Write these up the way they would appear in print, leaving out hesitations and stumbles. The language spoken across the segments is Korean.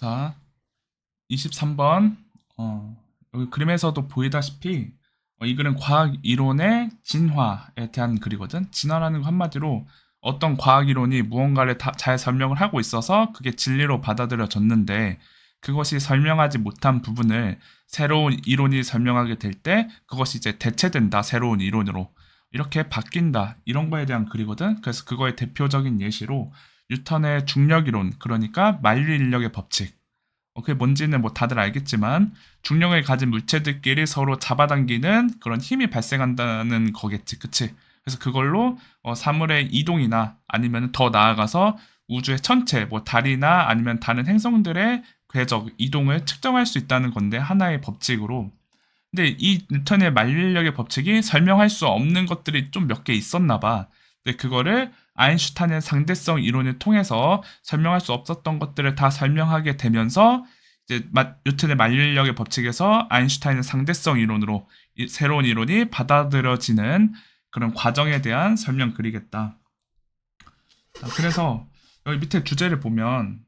자, 23번. 여기 그림에서도 보이다시피 이 글은 과학 이론의 진화에 대한 글이거든. 진화라는 거 한마디로 어떤 과학 이론이 무언가를 잘 설명을 하고 있어서 그게 진리로 받아들여졌는데 그것이 설명하지 못한 부분을 새로운 이론이 설명하게 될 때 그것이 이제 대체된다. 새로운 이론으로. 이렇게 바뀐다. 이런 거에 대한 글이거든. 그래서 그거의 대표적인 예시로 뉴턴의 중력 이론, 그러니까 만류 인력의 법칙. 그게 뭔지는 뭐 다들 알겠지만 중력을 가진 물체들끼리 서로 잡아당기는 그런 힘이 발생한다는 거겠지, 그치? 그래서 그걸로 사물의 이동이나 아니면 더 나아가서 우주의 전체, 뭐 달이나 아니면 다른 행성들의 궤적, 이동을 측정할 수 있다는 건데 하나의 법칙으로. 근데 이 뉴턴의 만류인력의 법칙이 설명할 수 없는 것들이 좀 몇 개 있었나 봐. 근데 그거를 아인슈타인의 상대성 이론을 통해서 설명할 수 없었던 것들을 다 설명하게 되면서 이제 뉴턴의 만류인력의 법칙에서 아인슈타인의 상대성 이론으로 새로운 이론이 받아들여지는 그런 과정에 대한 설명 글이겠다. 자, 그래서 여기 밑에 주제를 보면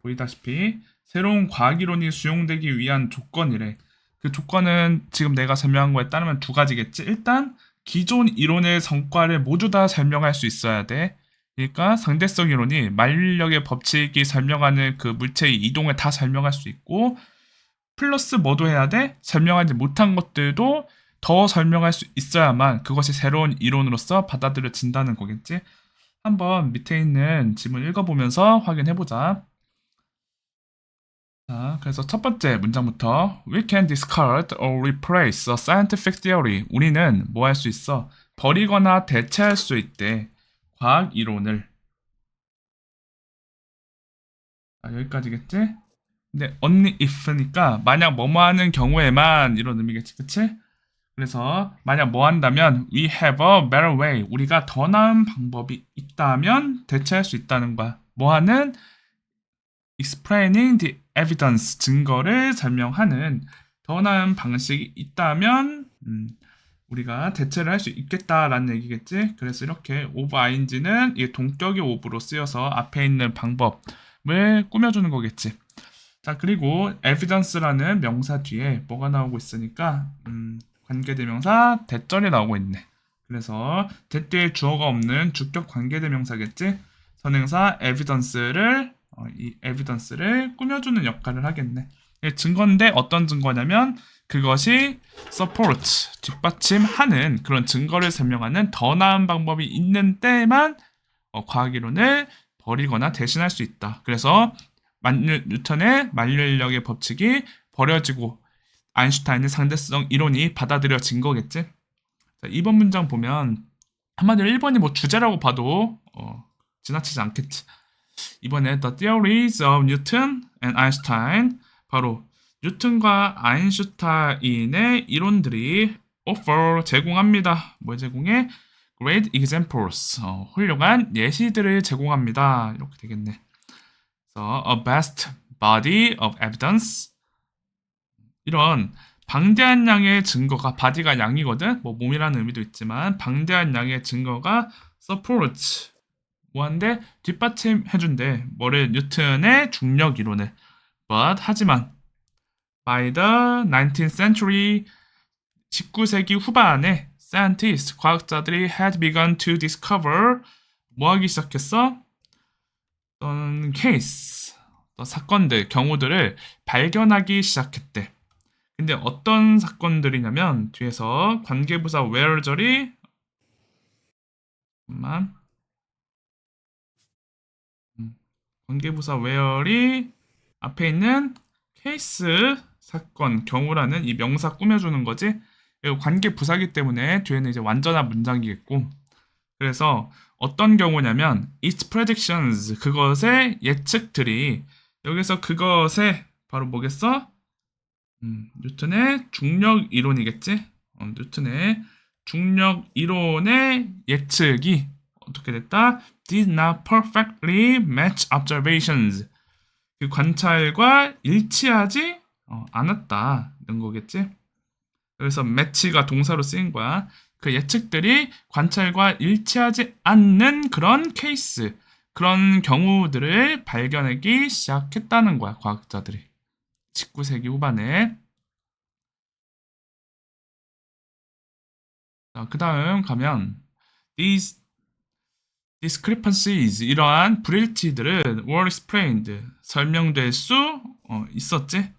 보이다시피 새로운 과학 이론이 수용되기 위한 조건이래. 그 조건은 지금 내가 설명한 거에 따르면 두 가지겠지. 일단 기존 이론의 성과를 모두 다 설명할 수 있어야 돼. 그러니까 상대성 이론이 만류인력의 법칙이 설명하는 그 물체의 이동을 다 설명할 수 있고 플러스 뭐도 해야 돼? 설명하지 못한 것들도 더 설명할 수 있어야만 그것이 새로운 이론으로서 받아들여진다는 거겠지. 한번 밑에 있는 지문 읽어보면서 확인해보자. 자, 그래서 첫 번째 문장부터 We can discard or replace a scientific theory. 우리는 뭐 할 수 있어? 버리거나 대체할 수 있대. 과학 이론을. 자, 여기까지겠지? 근데 only if니까 만약 뭐뭐 하는 경우에만 이런 의미겠지, 그치? 그래서 만약 뭐 한다면 we have a better way. 우리가 더 나은 방법이 있다면 대체할 수 있다는 거야. 뭐 하는? explaining the evidence, 증거를 설명하는 더 나은 방식이 있다면 우리가 대체를 할 수 있겠다라는 얘기겠지. 그래서 이렇게 of ing는 이 동격의 of로 쓰여서 앞에 있는 방법을 꾸며주는 거겠지. 자, 그리고 evidence라는 명사 뒤에 뭐가 나오고 있으니까 관계대명사 대절이 나오고 있네. 그래서 대뒤에 주어가 없는 주격 관계대명사겠지. 선행사 evidence를 이 evidence를 꾸며주는 역할을 하겠네. 증거인데 어떤 증거냐면 그것이 support, 뒷받침하는 그런 증거를 설명하는 더 나은 방법이 있는 때만 과학이론을 버리거나 대신할 수 있다. 그래서 뉴턴의 만류인력의 법칙이 버려지고 아인슈타인의 상대성 이론이 받아들여진 거겠지. 자, 2번 문장 보면 한마디로 1번이 뭐 주제라고 봐도 지나치지 않겠지. 이번에 The Theories of Newton and Einstein, 바로 뉴턴과 아인슈타인의 이론들이 offer, 제공합니다. 뭘 제공해? Great examples, 훌륭한 예시들을 제공합니다. 이렇게 되겠네. 그래서 a vast body of evidence, 이런 방대한 양의 증거가, body가 양이거든. 뭐 몸이라는 의미도 있지만 방대한 양의 증거가 support, 뭐한데 뒷받침해준대. 뭐를? 뉴턴의 중력 이론을. But 하지만 by the 19th century, 19세기 후반에 scientists, 과학자들이 had begun to discover, 뭐 하기 시작했어? 어떤 케이스, 어떤 사건들, 경우들을 발견하기 시작했대. 근데 어떤 사건들이냐면 뒤에서 관계부사 where절이 잠깐만, 관계부사 where이 앞에 있는 케이스, 사건, 경우라는 이 명사 꾸며주는 거지. 그리고 관계부사기 때문에 뒤에는 이제 완전한 문장이겠고. 그래서 어떤 경우냐면 its predictions, 그것의 예측들이, 여기서 그것의 바로 뭐겠어? 뉴턴의 중력 이론이겠지. 뉴턴의 중력 이론의 예측이 어떻게 됐다? Did not perfectly match observations. 그 관찰과 일치하지 않았다는 거겠지. 여기서 match가 동사로 쓰인 거야. 그 예측들이 관찰과 일치하지 않는 그런 케이스, 그런 경우들을 발견하기 시작했다는 거야, 과학자들이. 19세기 후반에. 자, 그 다음 가면 these discrepancies 이러한 불일치들은 were explained 설명될 수 있었지.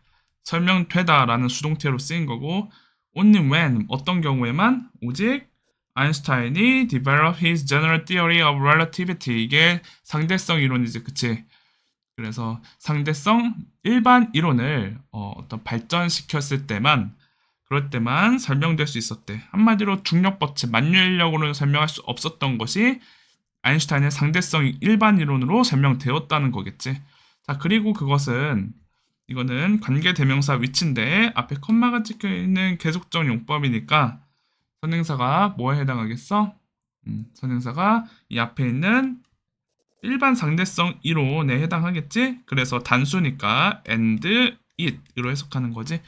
설명되다라는 수동태로 쓰인 거고 only when 어떤 경우에만 오직 아인슈타인이 develop his general theory of relativity 이게 상대성 이론이지, 그치? 그래서 상대성 일반 이론을 어떤 발전시켰을 때만 그럴 때만 설명될 수 있었대. 한마디로 중력 법칙, 만유인력으로는 설명할 수 없었던 것이 아인슈타인의 상대성 일반 이론으로 설명되었다는 거겠지. 자, 그리고 그것은 이거는 관계대명사 위치인데 앞에 컴마가 찍혀 있는 계속적 용법이니까 선행사가 뭐에 해당하겠어? 선행사가 이 앞에 있는 일반 상대성 이론에 해당하겠지? 그래서 단수니까 and it으로 해석하는 거지.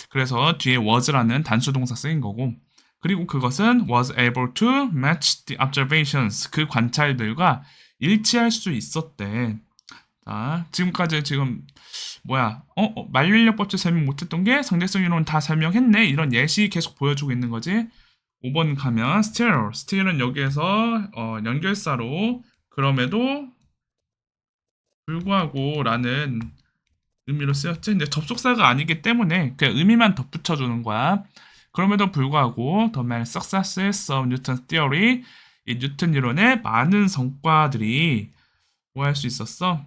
그래서 뒤에 was라는 단수 동사 쓰인 거고 그리고 그것은 was able to match the observations 그 관찰들과 일치할 수 있었대. 자, 지금까지 지금 만유인력 법칙 설명 못했던 게 상대성 이론 다 설명했네 이런 예시 계속 보여주고 있는 거지. 5번 가면 still은 여기에서 연결사로 그럼에도 불구하고 라는 의미로 쓰였지. 근데 접속사가 아니기 때문에 그냥 의미만 덧붙여주는 거야. 그럼에도 불구하고 The main successes of Newton's theory 이 뉴턴 이론의 많은 성과들이 뭐 할 수 있었어?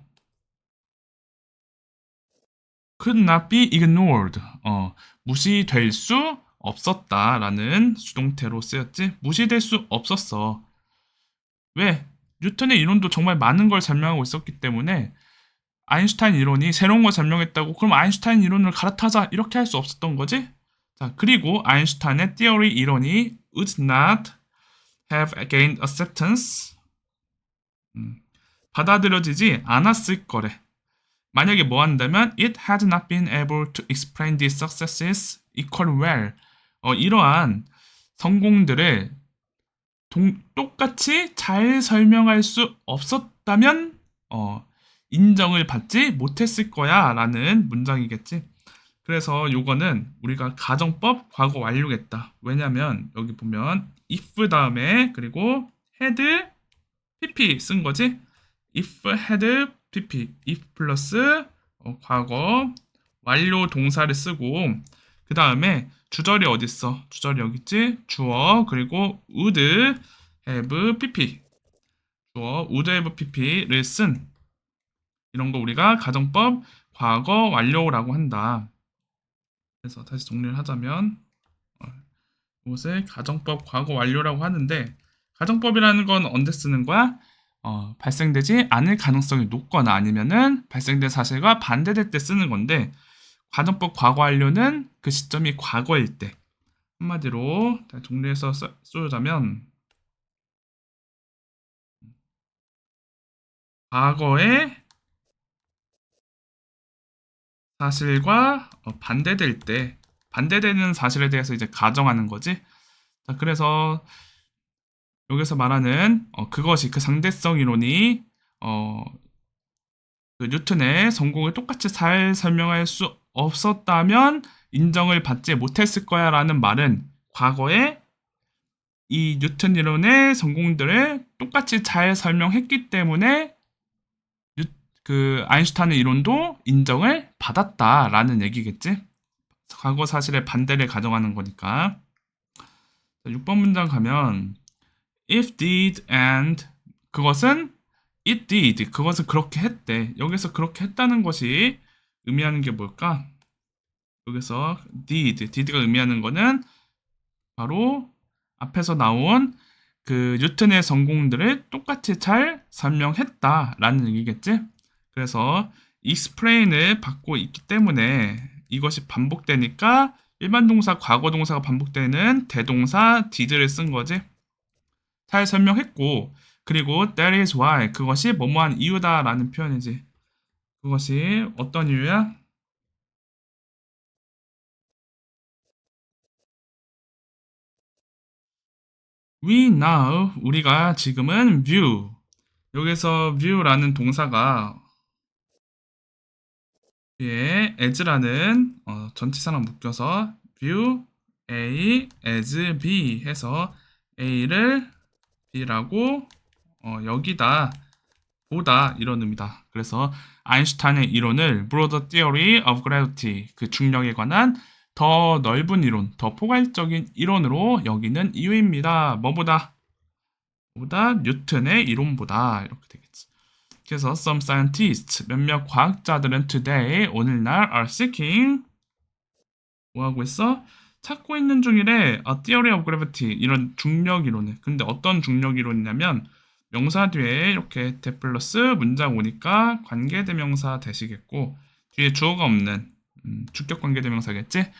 Could not be ignored. 무시될 수 없었다라는 수동태로 쓰였지. 무시될 수 없었어. 왜? 뉴턴의 이론도 정말 많은 걸 설명하고 있었기 때문에 아인슈타인 이론이 새로운 걸 설명했다고 그럼 아인슈타인 이론을 갈아타자 이렇게 할 수 없었던 거지. 자, 그리고 아인슈타인의 theory 이론이 would not have gained acceptance 받아들여지지 않았을 거래. 만약에 뭐 한다면 it had not been able to explain these successes equally well. 이러한 성공들을 똑같이 잘 설명할 수 없었다면 인정을 받지 못했을 거야 라는 문장이겠지. 그래서 요거는 우리가 가정법 과거 완료겠다. 왜냐면 여기 보면 if 다음에 그리고 had pp 쓴 거지. if had pp if 플러스 과거 완료 동사를 쓰고 그 다음에 주절이 어딨어? 주절이 여기 있지? 주어 그리고 would have pp 주어 would have pp를 쓴 이런 거 우리가 가정법 과거 완료라고 한다. 그래서 다시 정리를 하자면 이것을 가정법 과거 완료라고 하는데 가정법이라는 건 언제 쓰는 거야? 발생되지 않을 가능성이 높거나 아니면은 발생된 사실과 반대될 때 쓰는 건데 가정법 과거 완료는 그 시점이 과거일 때 한마디로 정리해서 쓰자면 과거의 사실과 반대될 때 반대되는 사실에 대해서 이제 가정하는 거지. 자, 그래서 여기서 말하는 그것이 그 상대성 이론이 그 뉴턴의 성공을 똑같이 잘 설명할 수 없었다면 인정을 받지 못했을 거야 라는 말은 과거에 이 뉴턴 이론의 성공들을 똑같이 잘 설명했기 때문에 그 아인슈타인 이론도 인정을 받았다라는 얘기겠지. 과거 사실의 반대를 가정하는 거니까. 6번 문장 가면 if did and 그것은 it did 그것은 그렇게 했대. 여기서 그렇게 했다는 것이 의미하는 게 뭘까? 여기서 did가 의미하는 거는 바로 앞에서 나온 그 뉴턴의 성공들을 똑같이 잘 설명했다라는 얘기겠지. 그래서 explain을 받고 있기 때문에 이것이 반복되니까 일반 동사 과거 동사가 반복되는 대동사 did를 쓴 거지. 잘 설명했고 그리고 that is why 그것이 뭐뭐한 이유다라는 표현이지. 그것이 어떤 이유야? We now 우리가 지금은 view 여기서 view라는 동사가 뒤에 as라는 전치사랑 묶여서 view A as B 해서 A를 B라고 여기다 보다 이런 의미다. 그래서 아인슈타인의 이론을 broader theory of gravity 그 중력에 관한 더 넓은 이론, 더 포괄적인 이론으로 여기는 이유입니다. 뭐보다? 보다 뉴턴의 이론보다 이렇게 되겠지. 그래서 some scientists 몇몇 과학자들은 today 오늘날 are seeking 뭐 하고 있어? 찾고 있는 중이래. A theory of gravity 이런 중력 이론을. 근데 어떤 중력 이론이냐면 명사 뒤에 이렇게 대 플러스 문장 오니까 관계대명사 되시겠고 뒤에 주어가 없는 주격 관계대명사겠지?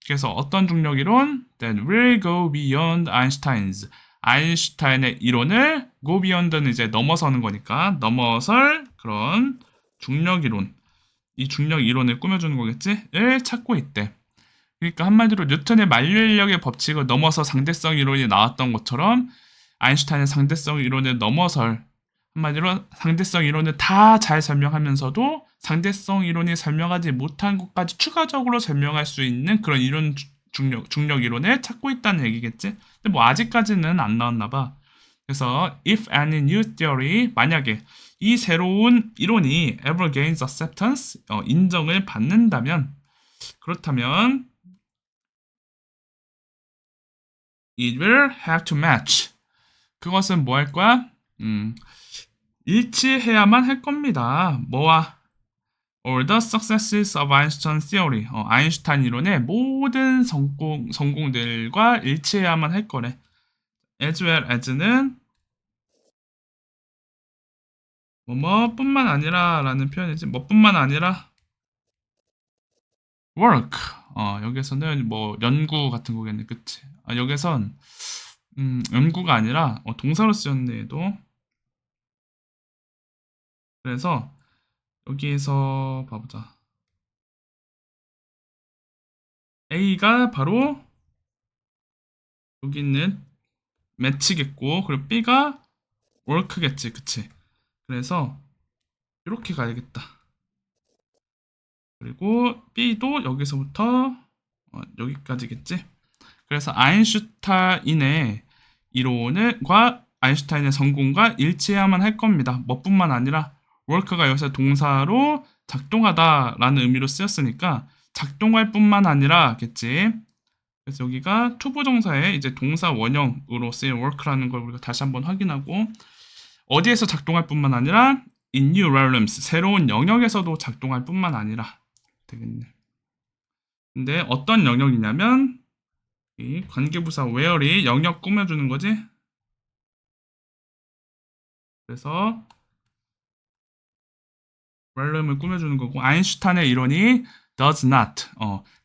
그래서 어떤 중력 이론? That will go beyond Einstein's. 아인슈타인의 이론을 go beyond는 이제 넘어서는 거니까 넘어설 그런 중력 이론. 이 중력 이론을 꾸며주는 거겠지? 을 찾고 있대. 그러니까 한마디로 뉴턴의 만류인력의 법칙을 넘어서 상대성 이론이 나왔던 것처럼 아인슈타인의 상대성 이론을 넘어설 한마디로 상대성 이론을 다 잘 설명하면서도 상대성 이론이 설명하지 못한 것까지 추가적으로 설명할 수 있는 그런 이론 중력 이론을 찾고 있다는 얘기겠지. 근데 뭐 아직까지는 안 나왔나 봐. 그래서 if any new theory 만약에 이 새로운 이론이 ever gains acceptance 인정을 받는다면 그렇다면 it will have to match 그것은 뭐 할 거야? 일치해야만 할 겁니다. 뭐와? All the successes of Einstein theory. 아인슈타인 이론의 모든 성공들과 일치해야만 할 거래. As well as는 뭐뭐뿐만 아니라 라는 표현이지. 뭐뿐만 아니라 work. 여기서는 뭐 연구 같은 거겠네. 그치? 여기선 연구가 아니라 동사로 쓰였네 얘도. 그래서 여기에서 봐보자. A가 바로 여기 있는 매치겠고 그리고 B가 work겠지. 그치? 그래서 이렇게 가야겠다. 그리고 B도 여기서부터 여기까지겠지? 그래서 아인슈타인의 이론과 아인슈타인의 성공과 일치해야만 할 겁니다. 뭐뿐만 아니라 work가 여기서 동사로 작동하다라는 의미로 쓰였으니까 작동할 뿐만 아니라겠지. 그래서 여기가 투부정사의 이제 동사 원형으로 쓰인 work라는 걸 우리가 다시 한번 확인하고 어디에서 작동할 뿐만 아니라 in new realms 새로운 영역에서도 작동할 뿐만 아니라 되겠네. 근데 어떤 영역이냐면 이 관계부사 where이 영역 꾸며주는 거지. 그래서 realm을 꾸며주는 거고 아인슈타인의 이론이 does not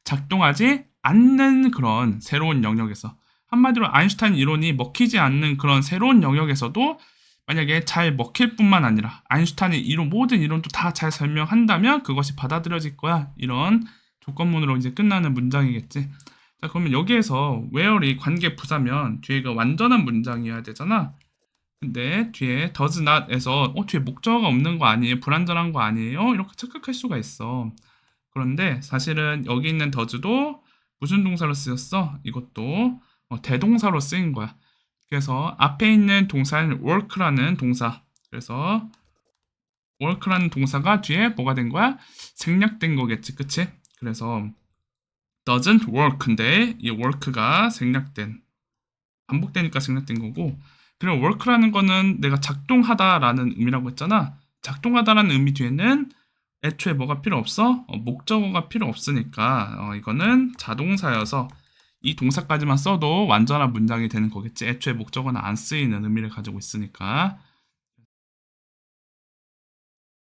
작동하지 않는 그런 새로운 영역에서 한마디로 아인슈타인 이론이 먹히지 않는 그런 새로운 영역에서도 만약에 잘 먹힐 뿐만 아니라 아인슈타인의 이론 모든 이론도 다 잘 설명한다면 그것이 받아들여질 거야. 이런 조건문으로 이제 끝나는 문장이겠지. 자, 그러면 여기에서 where이 관계 부사면 뒤에가 완전한 문장이어야 되잖아. 근데 뒤에 does not에서 뒤에 목적어가 없는 거 아니에요? 불완전한 거 아니에요? 이렇게 착각할 수가 있어. 그런데 사실은 여기 있는 does도 무슨 동사로 쓰였어? 이것도 대동사로 쓰인 거야. 그래서 앞에 있는 동사는 work라는 동사. 그래서 work라는 동사가 뒤에 뭐가 된 거야? 생략된 거겠지, 그치? 그래서 doesn't work인데 이 work가 생략된 반복되니까 생략된 거고 그리고 work라는 거는 내가 작동하다라는 의미라고 했잖아. 작동하다라는 의미 뒤에는 애초에 뭐가 필요 없어? 목적어가 필요 없으니까 이거는 자동사여서 이 동사까지만 써도 완전한 문장이 되는 거겠지. 애초에 목적어는 안 쓰이는 의미를 가지고 있으니까.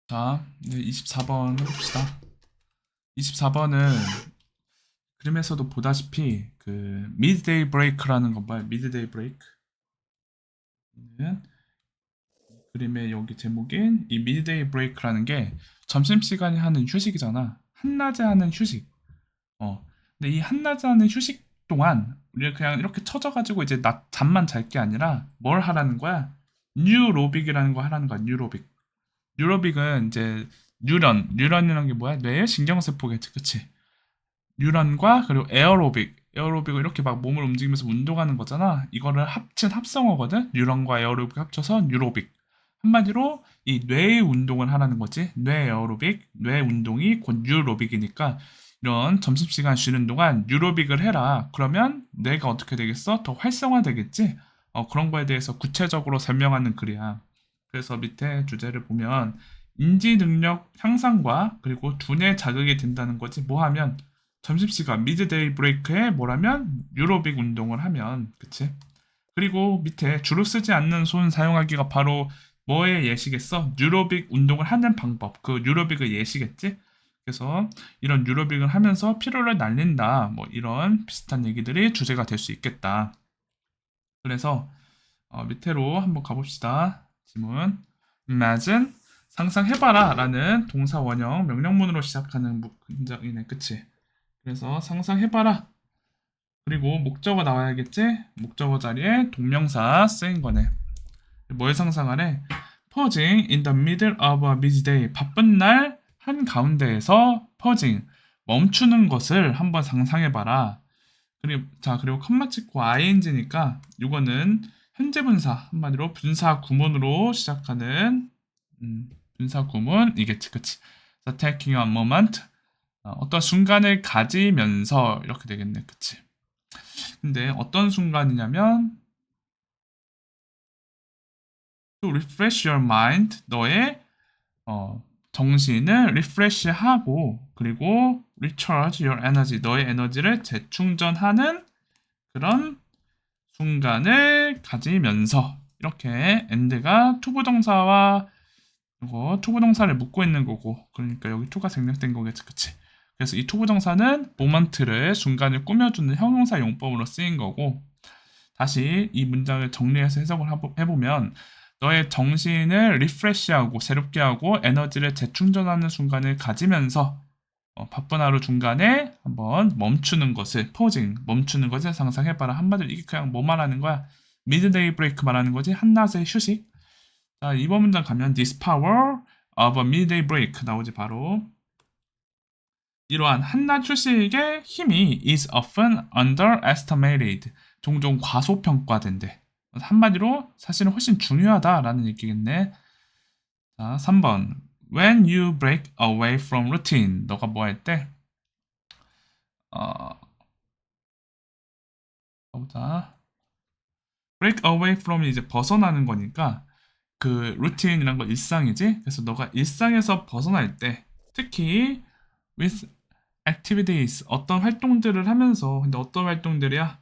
자, 이제 24번 해봅시다. 24번은 그림에서도 보다시피 그 midday break라는 거 봐요. midday break. 그림의 여기 제목인 이 midday break라는 게 점심시간에 하는 휴식이잖아. 한낮에 하는 휴식. 근데 이 한낮에 하는 휴식 동안 우리가 그냥 이렇게 쳐져가지고 이제 낮 잠만 잘 게 아니라 뭘 하라는 거야? 뉴로빅이라는 거 하라는 거야. 뉴로빅. 뉴로빅은 이제 뉴런이라는 게 뭐야? 뇌의 신경세포겠지, 그치? 뉴런과 그리고 에어로빅을 이렇게 막 몸을 움직이면서 운동하는 거잖아. 이거를 합친 합성어거든. 뉴런과 에어로빅 합쳐서 뉴로빅. 한마디로 이 뇌의 운동을 하라는 거지. 뇌 에어로빅, 뇌 운동이 곧 뉴로빅이니까 이런 점심시간 쉬는 동안 뉴로빅을 해라. 그러면 뇌가 어떻게 되겠어? 더 활성화되겠지? 그런 거에 대해서 구체적으로 설명하는 글이야. 그래서 밑에 주제를 보면 인지 능력 향상과 그리고 두뇌 자극이 된다는 거지. 뭐 하면 점심시간 미드데이 브레이크에 뭐라면 뉴로빅 운동을 하면 그치? 그리고 밑에 주로 쓰지 않는 손 사용하기가 바로 뭐의 예시겠어? 뉴로빅 운동을 하는 방법. 그 뉴로빅의 예시겠지? 그래서 이런 뉴로빅을 하면서 피로를 날린다. 뭐 이런 비슷한 얘기들이 주제가 될 수 있겠다. 그래서 밑으로 한번 가봅시다. 지문. Imagine 상상해봐라 라는 동사 원형 명령문으로 시작하는 문장이네. 그치? 그래서 상상해봐라. 그리고 목적어 나와야겠지? 목적어 자리에 동명사 쓰인 거네. 뭘 상상하래? Pausing in the middle of a busy day. 바쁜 날 한가운데에서 pausing, 멈추는 것을 한번 상상해봐라. 그리고 컴마 찍고 ing니까 이거는 현재 분사, 한마디로 분사 구문으로 시작하는 분사 구문이겠지, 그치? So taking a moment, 어떤 순간을 가지면서 이렇게 되겠네, 그치? 근데 어떤 순간이냐면 to refresh your mind, 너의 정신을 리프레시하고 그리고 recharge your energy, 너의 에너지를 재충전하는 그런 순간을 가지면서 이렇게 and가 투부정사와 이거 투부정사를 묶고 있는 거고 그러니까 여기 to가 생략된 거겠지, 그치? 그래서 이 투부정사는 모먼트를 순간을 꾸며주는 형용사 용법으로 쓰인 거고 다시 이 문장을 정리해서 해석을 해보면 너의 정신을 리프레시하고 새롭게 하고 에너지를 재충전하는 순간을 가지면서 바쁜 하루 중간에 한번 멈추는 것을 pausing, 멈추는 것을 상상해봐라. 한마디로 이게 그냥 뭐 말하는 거야? 미드데이 브레이크 말하는 거지. 한낮의 휴식. 자, 이번 문장 가면 this power of a midday break 나오지 바로. 이러한 한낮 휴식의 힘이 is often underestimated. 종종 과소평가된대. 한마디로 사실은 훨씬 중요하다라는 얘기겠네. 자, 3번. When you break away from routine. 너가 뭐 할 때? 보자. break away from이 이제 벗어나는 거니까 그 루틴이란 거 일상이지. 그래서 너가 일상에서 벗어날 때 특히 with activities 어떤 활동들을 하면서 근데 어떤 활동들이야?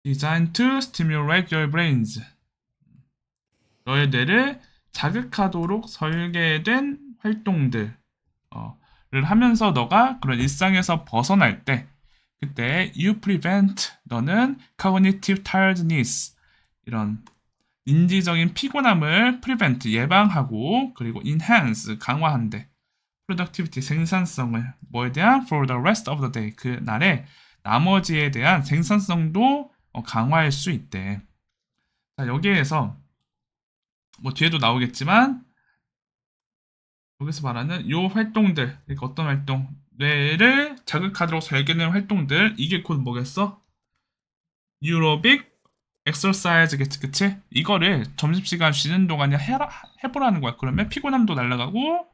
designed to stimulate your brains. 너의 뇌를 자극하도록 설계된 활동들을 하면서 너가 그런 일상에서 벗어날 때 그때 you prevent 너는 cognitive tiredness 이런 인지적인 피곤함을 prevent 예방하고 그리고 enhance 강화한대 productivity 생산성을 뭐에 대한 for the rest of the day 그 날에 나머지에 대한 생산성도 강화할 수 있대. 자, 여기에서 뭐 뒤에도 나오겠지만 여기서 말하는 요 활동들 그러니까 어떤 활동 뇌를 자극하도록 설계된 활동들 이게 곧 뭐겠어? 유로빅 엑서사이즈겠지, 그치? 이거를 점심시간 쉬는 동안에 해보라는 거야. 그러면 피곤함도 날아가고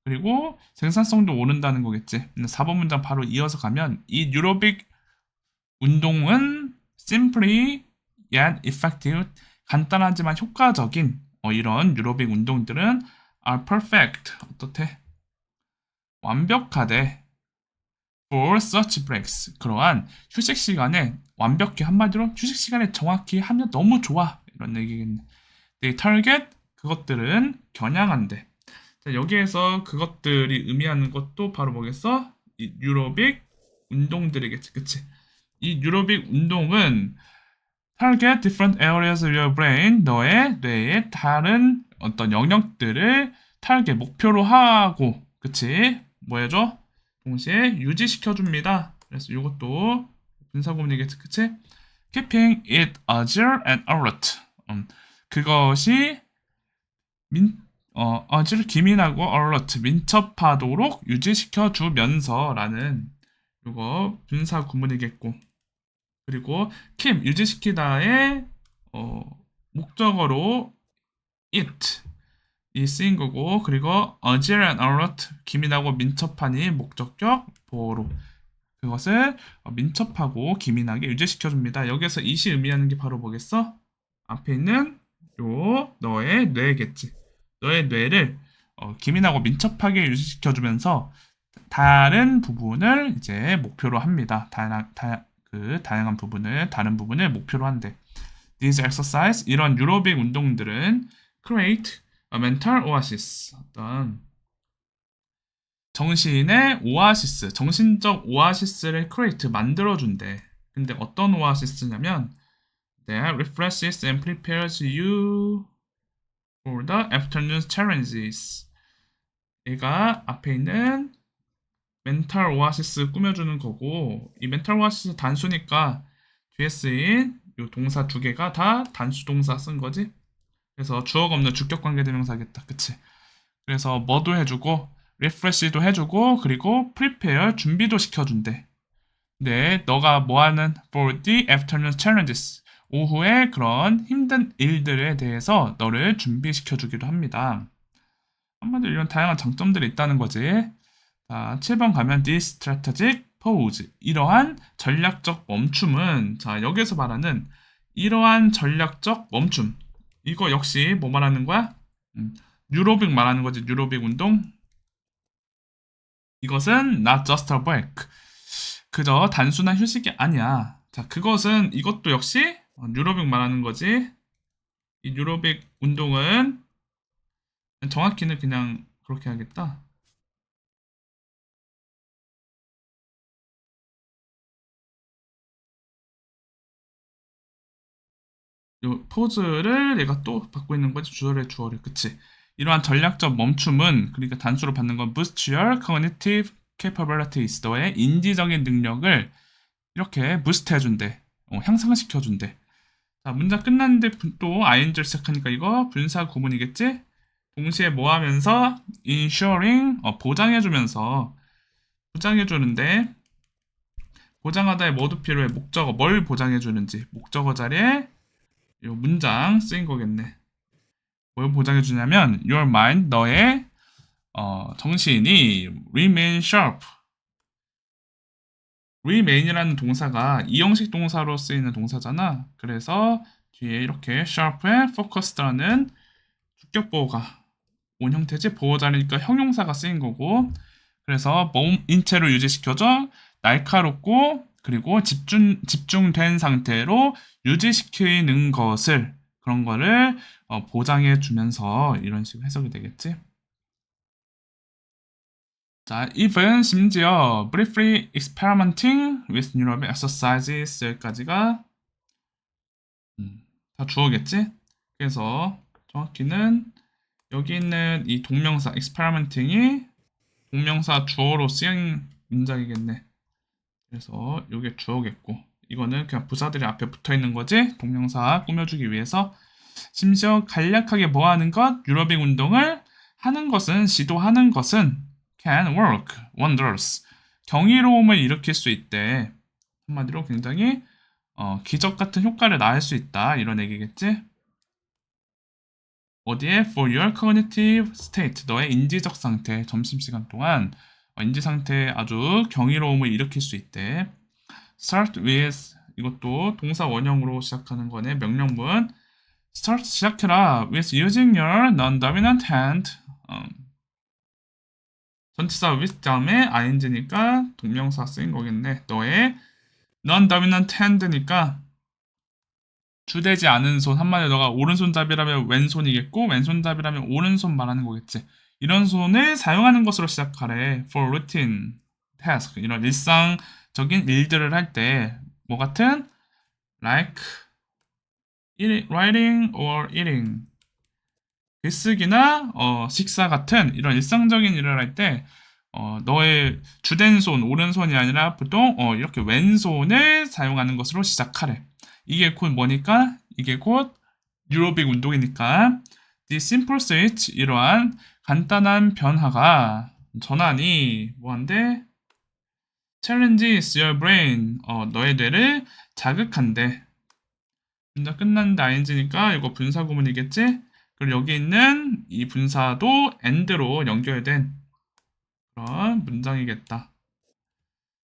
그리고 생산성도 오른다는 거겠지. 4번 문장 바로 이어서 가면 이 유로빅 운동은 simply yet effective 간단하지만 효과적인 이런 유로빅 운동들은 are perfect 어떻대? 완벽하대 for such breaks 그러한 휴식 시간에 완벽히 한마디로 휴식 시간에 정확히 하면 너무 좋아 이런 얘기겠네. they target 그것들은 겨냥한대. 자, 여기에서 그것들이 의미하는 것도 바로 뭐겠어? 이 유로빅 운동들이겠지, 그치? 이 유로빅 운동은 target different areas of your brain 너의 뇌의 다른 어떤 영역들을 target 목표로 하고 그치? 뭐 해줘? 동시에 유지시켜줍니다. 그래서 이것도 분사구문이겠지, 그치? keeping it agile and alert. 그것이 agile 기민하고 alert 민첩하도록 유지시켜 주면서라는 요거 분사 구문이겠고, 그리고 keep 유지시키다의 목적어로 it 이 쓰인 거고, 그리고 agile and alert 기민하고 민첩하니 목적격 보어로 그것을 민첩하고 기민하게 유지시켜줍니다. 여기서 it이 의미하는 게 바로 뭐겠어? 앞에 있는 요 너의 뇌겠지. 너의 뇌를 기민하고 민첩하게 유지시켜주면서 다른 부분을 이제 목표로 합니다. 다양한 부분을, 다른 부분을 목표로 한대. These exercise, 이런 유로빅 운동들은 create a mental oasis, 어떤 정신의 오아시스, 정신적 오아시스를 create, 만들어준대. 근데 어떤 오아시스냐면 that refreshes and prepares you for the afternoon's challenges. 얘가 앞에 있는 멘탈 오아시스 꾸며주는 거고, 이 멘탈 오아시스 단수니까 뒤에 쓰인 요 동사 두 개가 다 단수 동사 쓴 거지. 그래서 주어가 없는 주격 관계 대명사겠다. 그치? 그래서 뭐도 해주고 리프레시도 해주고 그리고 prepare 준비도 시켜준대. 네, 너가 뭐하는 for the afternoon challenges, 오후에 그런 힘든 일들에 대해서 너를 준비시켜주기도 합니다. 한마디로 이런 다양한 장점들이 있다는 거지. 자, 7번 가면 this strategic pause, 이러한 전략적 멈춤은, 자, 여기서 말하는 이러한 전략적 멈춤, 이거 역시 뭐 말하는 거야? 뉴로빅 말하는 거지. 뉴로빅 운동. 이것은 not just a break, 그저 단순한 휴식이 아니야. 자, 그것은, 이것도 역시 뉴로빅 말하는 거지. 이 뉴로빅 운동은, 정확히는 그냥 그렇게 하겠다. 요 포즈를 내가 또 받고 있는 거지. 주어를. 그치? 이러한 전략적 멈춤은, 그러니까 단수로 받는 건 boost your cognitive capabilities, 너의 인지적인 능력을 이렇게 부스트 해준대. 향상시켜준대. 자, 문장 끝났는데 또 ing를 시작하니까 이거 분사 구문이겠지? 동시에 뭐 하면서? ensuring, 보장해주면서, 보장해주는데, 보장하다에 뭐도 필요해? 목적어, 뭘 보장해주는지. 목적어 자리에 이 문장 쓰인 거겠네. 뭘 보장해주냐면 your mind, 너의 정신이 remain sharp. remain이라는 동사가 이형식 동사로 쓰이는 동사잖아. 그래서 뒤에 이렇게 sharp에 focused라는 주격 보호가 온 형태지. 보호 자리니까 형용사가 쓰인 거고, 그래서 몸 인체로 유지시켜줘 날카롭고 그리고 집중된 상태로 유지시키는 것을, 그런 거를 보장해 주면서, 이런 식으로 해석이 되겠지. 자, even 심지어 briefly experimenting with neural exercises, 여기까지가 다 주어겠지. 그래서 정확히는 여기 있는 이 동명사 experimenting이 동명사 주어로 쓰인 문장이겠네. 그래서 이게 주어겠고, 이거는 그냥 부사들이 앞에 붙어 있는 거지. 동명사 꾸며주기 위해서. 심지어 간략하게 뭐 하는 것? 유로빅 운동을 하는 것은, 시도하는 것은 can work wonders, 경이로움을 일으킬 수 있대. 한마디로 굉장히 기적 같은 효과를 낳을 수 있다, 이런 얘기겠지. 어디에? for your cognitive state, 너의 인지적 상태, 점심시간 동안 인지 상태에 아주 경이로움을 일으킬 수 있대. start with, 이것도 동사 원형으로 시작하는 거네. 명령문. start, 시작해라. with using your non-dominant hand. 전치사 with 다음에 ing니까 동명사 쓰인 거겠네. 너의 non-dominant hand니까 주되지 않은 손. 한마디로 너가 오른손잡이라면 왼손이겠고, 왼손잡이라면 오른손 말하는 거겠지. 이런 손을 사용하는 것으로 시작하래. for routine task, 이런 일상적인 일들을 할 때 뭐 같은? like writing or eating, 글쓰기나 식사 같은 이런 일상적인 일을 할 때 너의 주된 손, 오른손이 아니라 보통 이렇게 왼손을 사용하는 것으로 시작하래. 이게 곧 뭐니까? 이게 곧 유로빅 운동이니까 The simple switch 이러한 간단한 변화가 전환이 뭐한데? Challenges your brain 너의 뇌를 자극한대. 분사 끝났는데 ing니까 이거 분사 구문이겠지? 그리고 여기 있는 이 분사도 and로 연결된 그런 문장이겠다.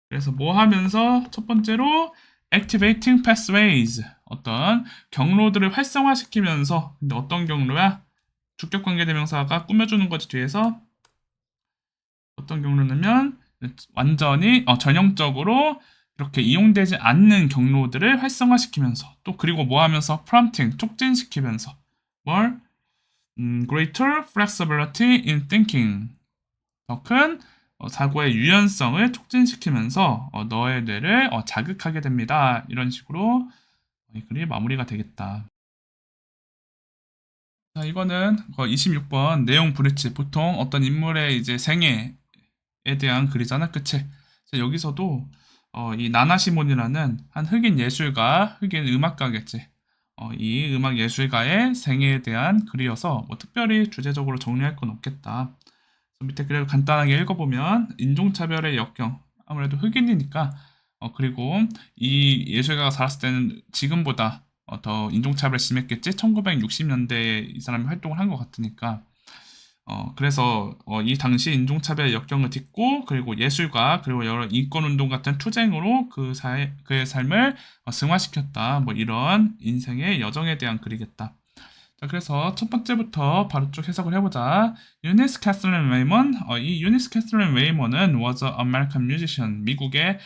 그래서 뭐 하면서 첫 번째로 activating pathways 어떤 경로들을 활성화시키면서 근데 어떤 경로야? 주격관계대명사가 꾸며주는 거지 뒤에서 어떤 경로냐면 완전히 전형적으로 이렇게 이용되지 않는 경로들을 활성화시키면서 또 그리고 뭐 하면서 prompting 촉진시키면서 뭘 greater flexibility in thinking 더 큰 사고의 유연성을 촉진시키면서 너의 뇌를 자극하게 됩니다. 이런 식으로 이 글이 마무리가 되겠다. 자, 이거는 26번 내용 브릿지 보통 어떤 인물의 이제 생애에 대한 글이잖아, 그치? 자, 여기서도 이 나나시몬이라는 한 흑인 예술가, 흑인 음악가겠지. 이 음악 예술가의 생애에 대한 글이어서 뭐 특별히 주제적으로 정리할 건 없겠다. 밑에 그래도 간단하게 읽어보면 인종차별의 역경 아무래도 흑인이니까 그리고 이 예술가가 살았을 때는 지금보다 더 인종차별이 심했겠지 1960년대에 이 사람이 활동을 한 것 같으니까 그래서 이 당시 인종차별의 역경을 딛고 그리고 예술가 그리고 여러 인권운동 같은 투쟁으로 그의 삶을 승화시켰다 뭐 이런 인생의 여정에 대한 글이겠다. 자, 그래서 첫 번째부터 바로 쭉 해석을 해보자. 유니스 캐슬린 웨이먼, 이 유니스 캐슬린 웨이먼은 was an American musician, 미국의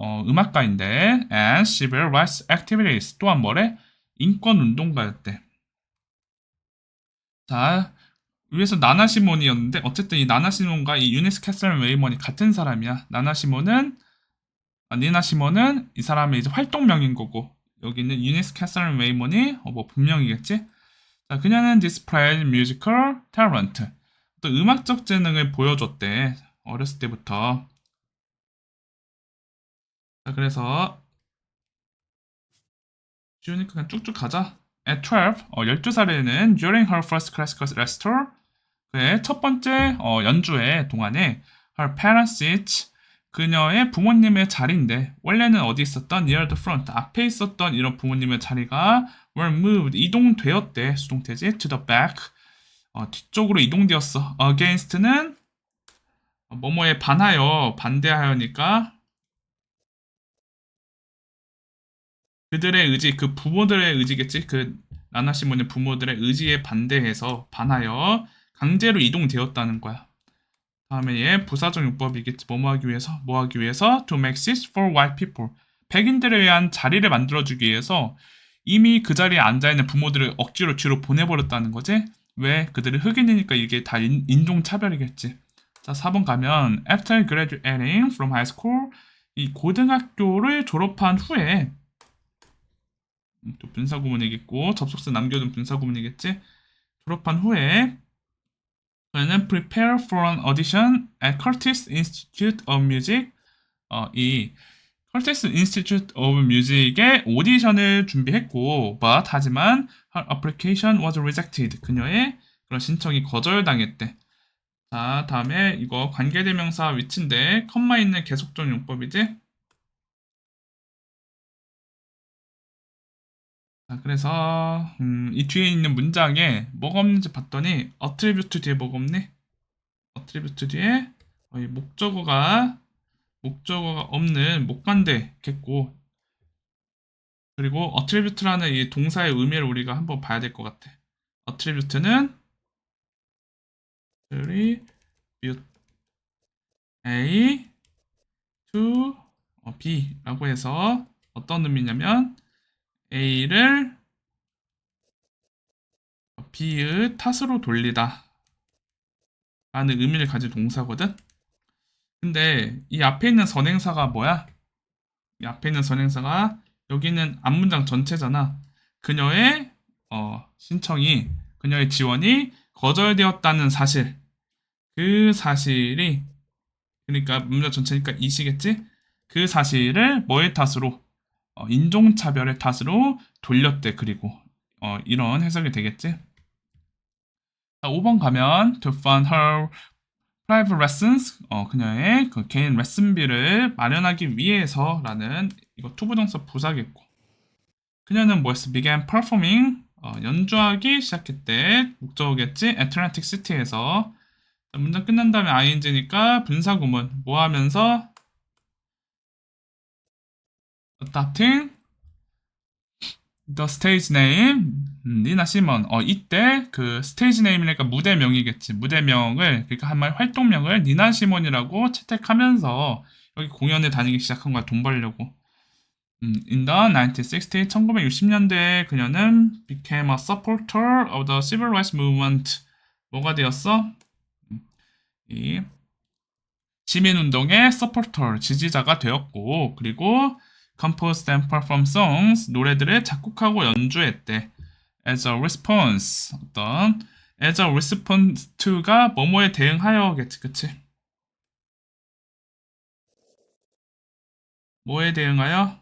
음악가인데, and civil rights activities, 또한 뭐래? 인권 운동가였대. 자, 위에서 나나 시몬이었는데, 어쨌든 이 나나 시몬과 이 유니스 캐슬린 웨이먼이 같은 사람이야. 니나 시몬은 이 사람의 이제 활동명인 거고, 여기는 유니스 캐슬린 웨이먼이 뭐 분명이겠지? 자, 그녀는 displayed musical talent. 또 음악적 재능을 보여줬대. 어렸을 때부터. 자, 그래서 쉬우니까 그냥 쭉쭉 가자. At 12, 12살에는 during her first classical recital, 그의 첫 번째 연주회 동안에 her parents' seat, 그녀의 부모님의 자리인데 원래는 어디 있었던 near the front, 앞에 있었던 이런 부모님의 자리가 were moved, 이동되었대. 수동태지 to the back, 뒤쪽으로 이동되었어. against는 뭐뭐에 반하여, 반대하여니까 그들의 의지, 그 부모들의 의지겠지. 그 나나 시몬의 부모들의 의지에 반대해서 반하여 강제로 이동되었다는 거야. 다음에 얘 부사적 용법이겠지. 뭐뭐 하기 위해서? 뭐 하기 위해서? To make seats for white people. 백인들에 의한 자리를 만들어주기 위해서 이미 그 자리에 앉아있는 부모들을 억지로 뒤로 보내버렸다는 거지. 왜? 그들이 흑인이니까 이게 다 인종차별이겠지. 자, 4번 가면 After graduating from high school, 이 고등학교를 졸업한 후에 또 분사구문이겠고 접속사 남겨둔 분사구문이겠지. 졸업한 후에 저희는 prepare for an audition at Curtis Institute of Music. 이 Curtis Institute of Music의 오디션을 준비했고, 하지만 her application was rejected. 그녀의 그런 신청이 거절당했대. 자, 다음에 이거 관계대명사 위치인데 컴마 있는 계속적 용법이지. 자, 그래서 이 뒤에 있는 문장에 뭐가 없는지 봤더니 attribute 뒤에 뭐가 없니? attribute 뒤에 목적어가 없는 목관대겠고 그리고 attribute라는 이 동사의 의미를 우리가 한번 봐야 될 것 같아. attribute는 attribute A to B라고 해서 어떤 의미냐면 A를 B의 탓으로 돌리다 라는 의미를 가진 동사거든. 근데 이 앞에 있는 선행사가 뭐야? 이 앞에 있는 선행사가 여기는 앞문장 전체잖아. 그녀의 신청이 그녀의 지원이 거절되었다는 사실. 그 사실이 그러니까 문장 전체니까 이시겠지? 그 사실을 뭐의 탓으로? 인종차별의 탓으로 돌렸대. 그리고 이런 해석이 되겠지. 자, 5번 가면 to fund her private lessons, 그녀의 그 개인 레슨비를 마련하기 위해서라는 이거 투부정사 부사겠고, 그녀는 뭐였어? began performing, 연주하기 시작했대. 목적어겠지? Atlantic City에서. 문장 끝난 다음에 ing니까 분사구문 뭐 하면서 adopting the stage name 니나 시몬. 이때 그 스테이지 네임이니까 무대명이겠지. 무대명을, 그러니까 한 말 활동명을 니나 시몬이라고 채택하면서 여기 공연을 다니기 시작한 거야. 돈 벌려고. In the 1960, 1960년대에 그녀는 became a supporter of the civil rights movement. 뭐가 되었어? 이 시민운동의 supporter, 지지자가 되었고, 그리고 composed and performed songs, 노래들을 작곡하고 연주했대. As a response, as a response to가 뭐뭐에 대응하여겠지, 그치? 뭐에 대응하여?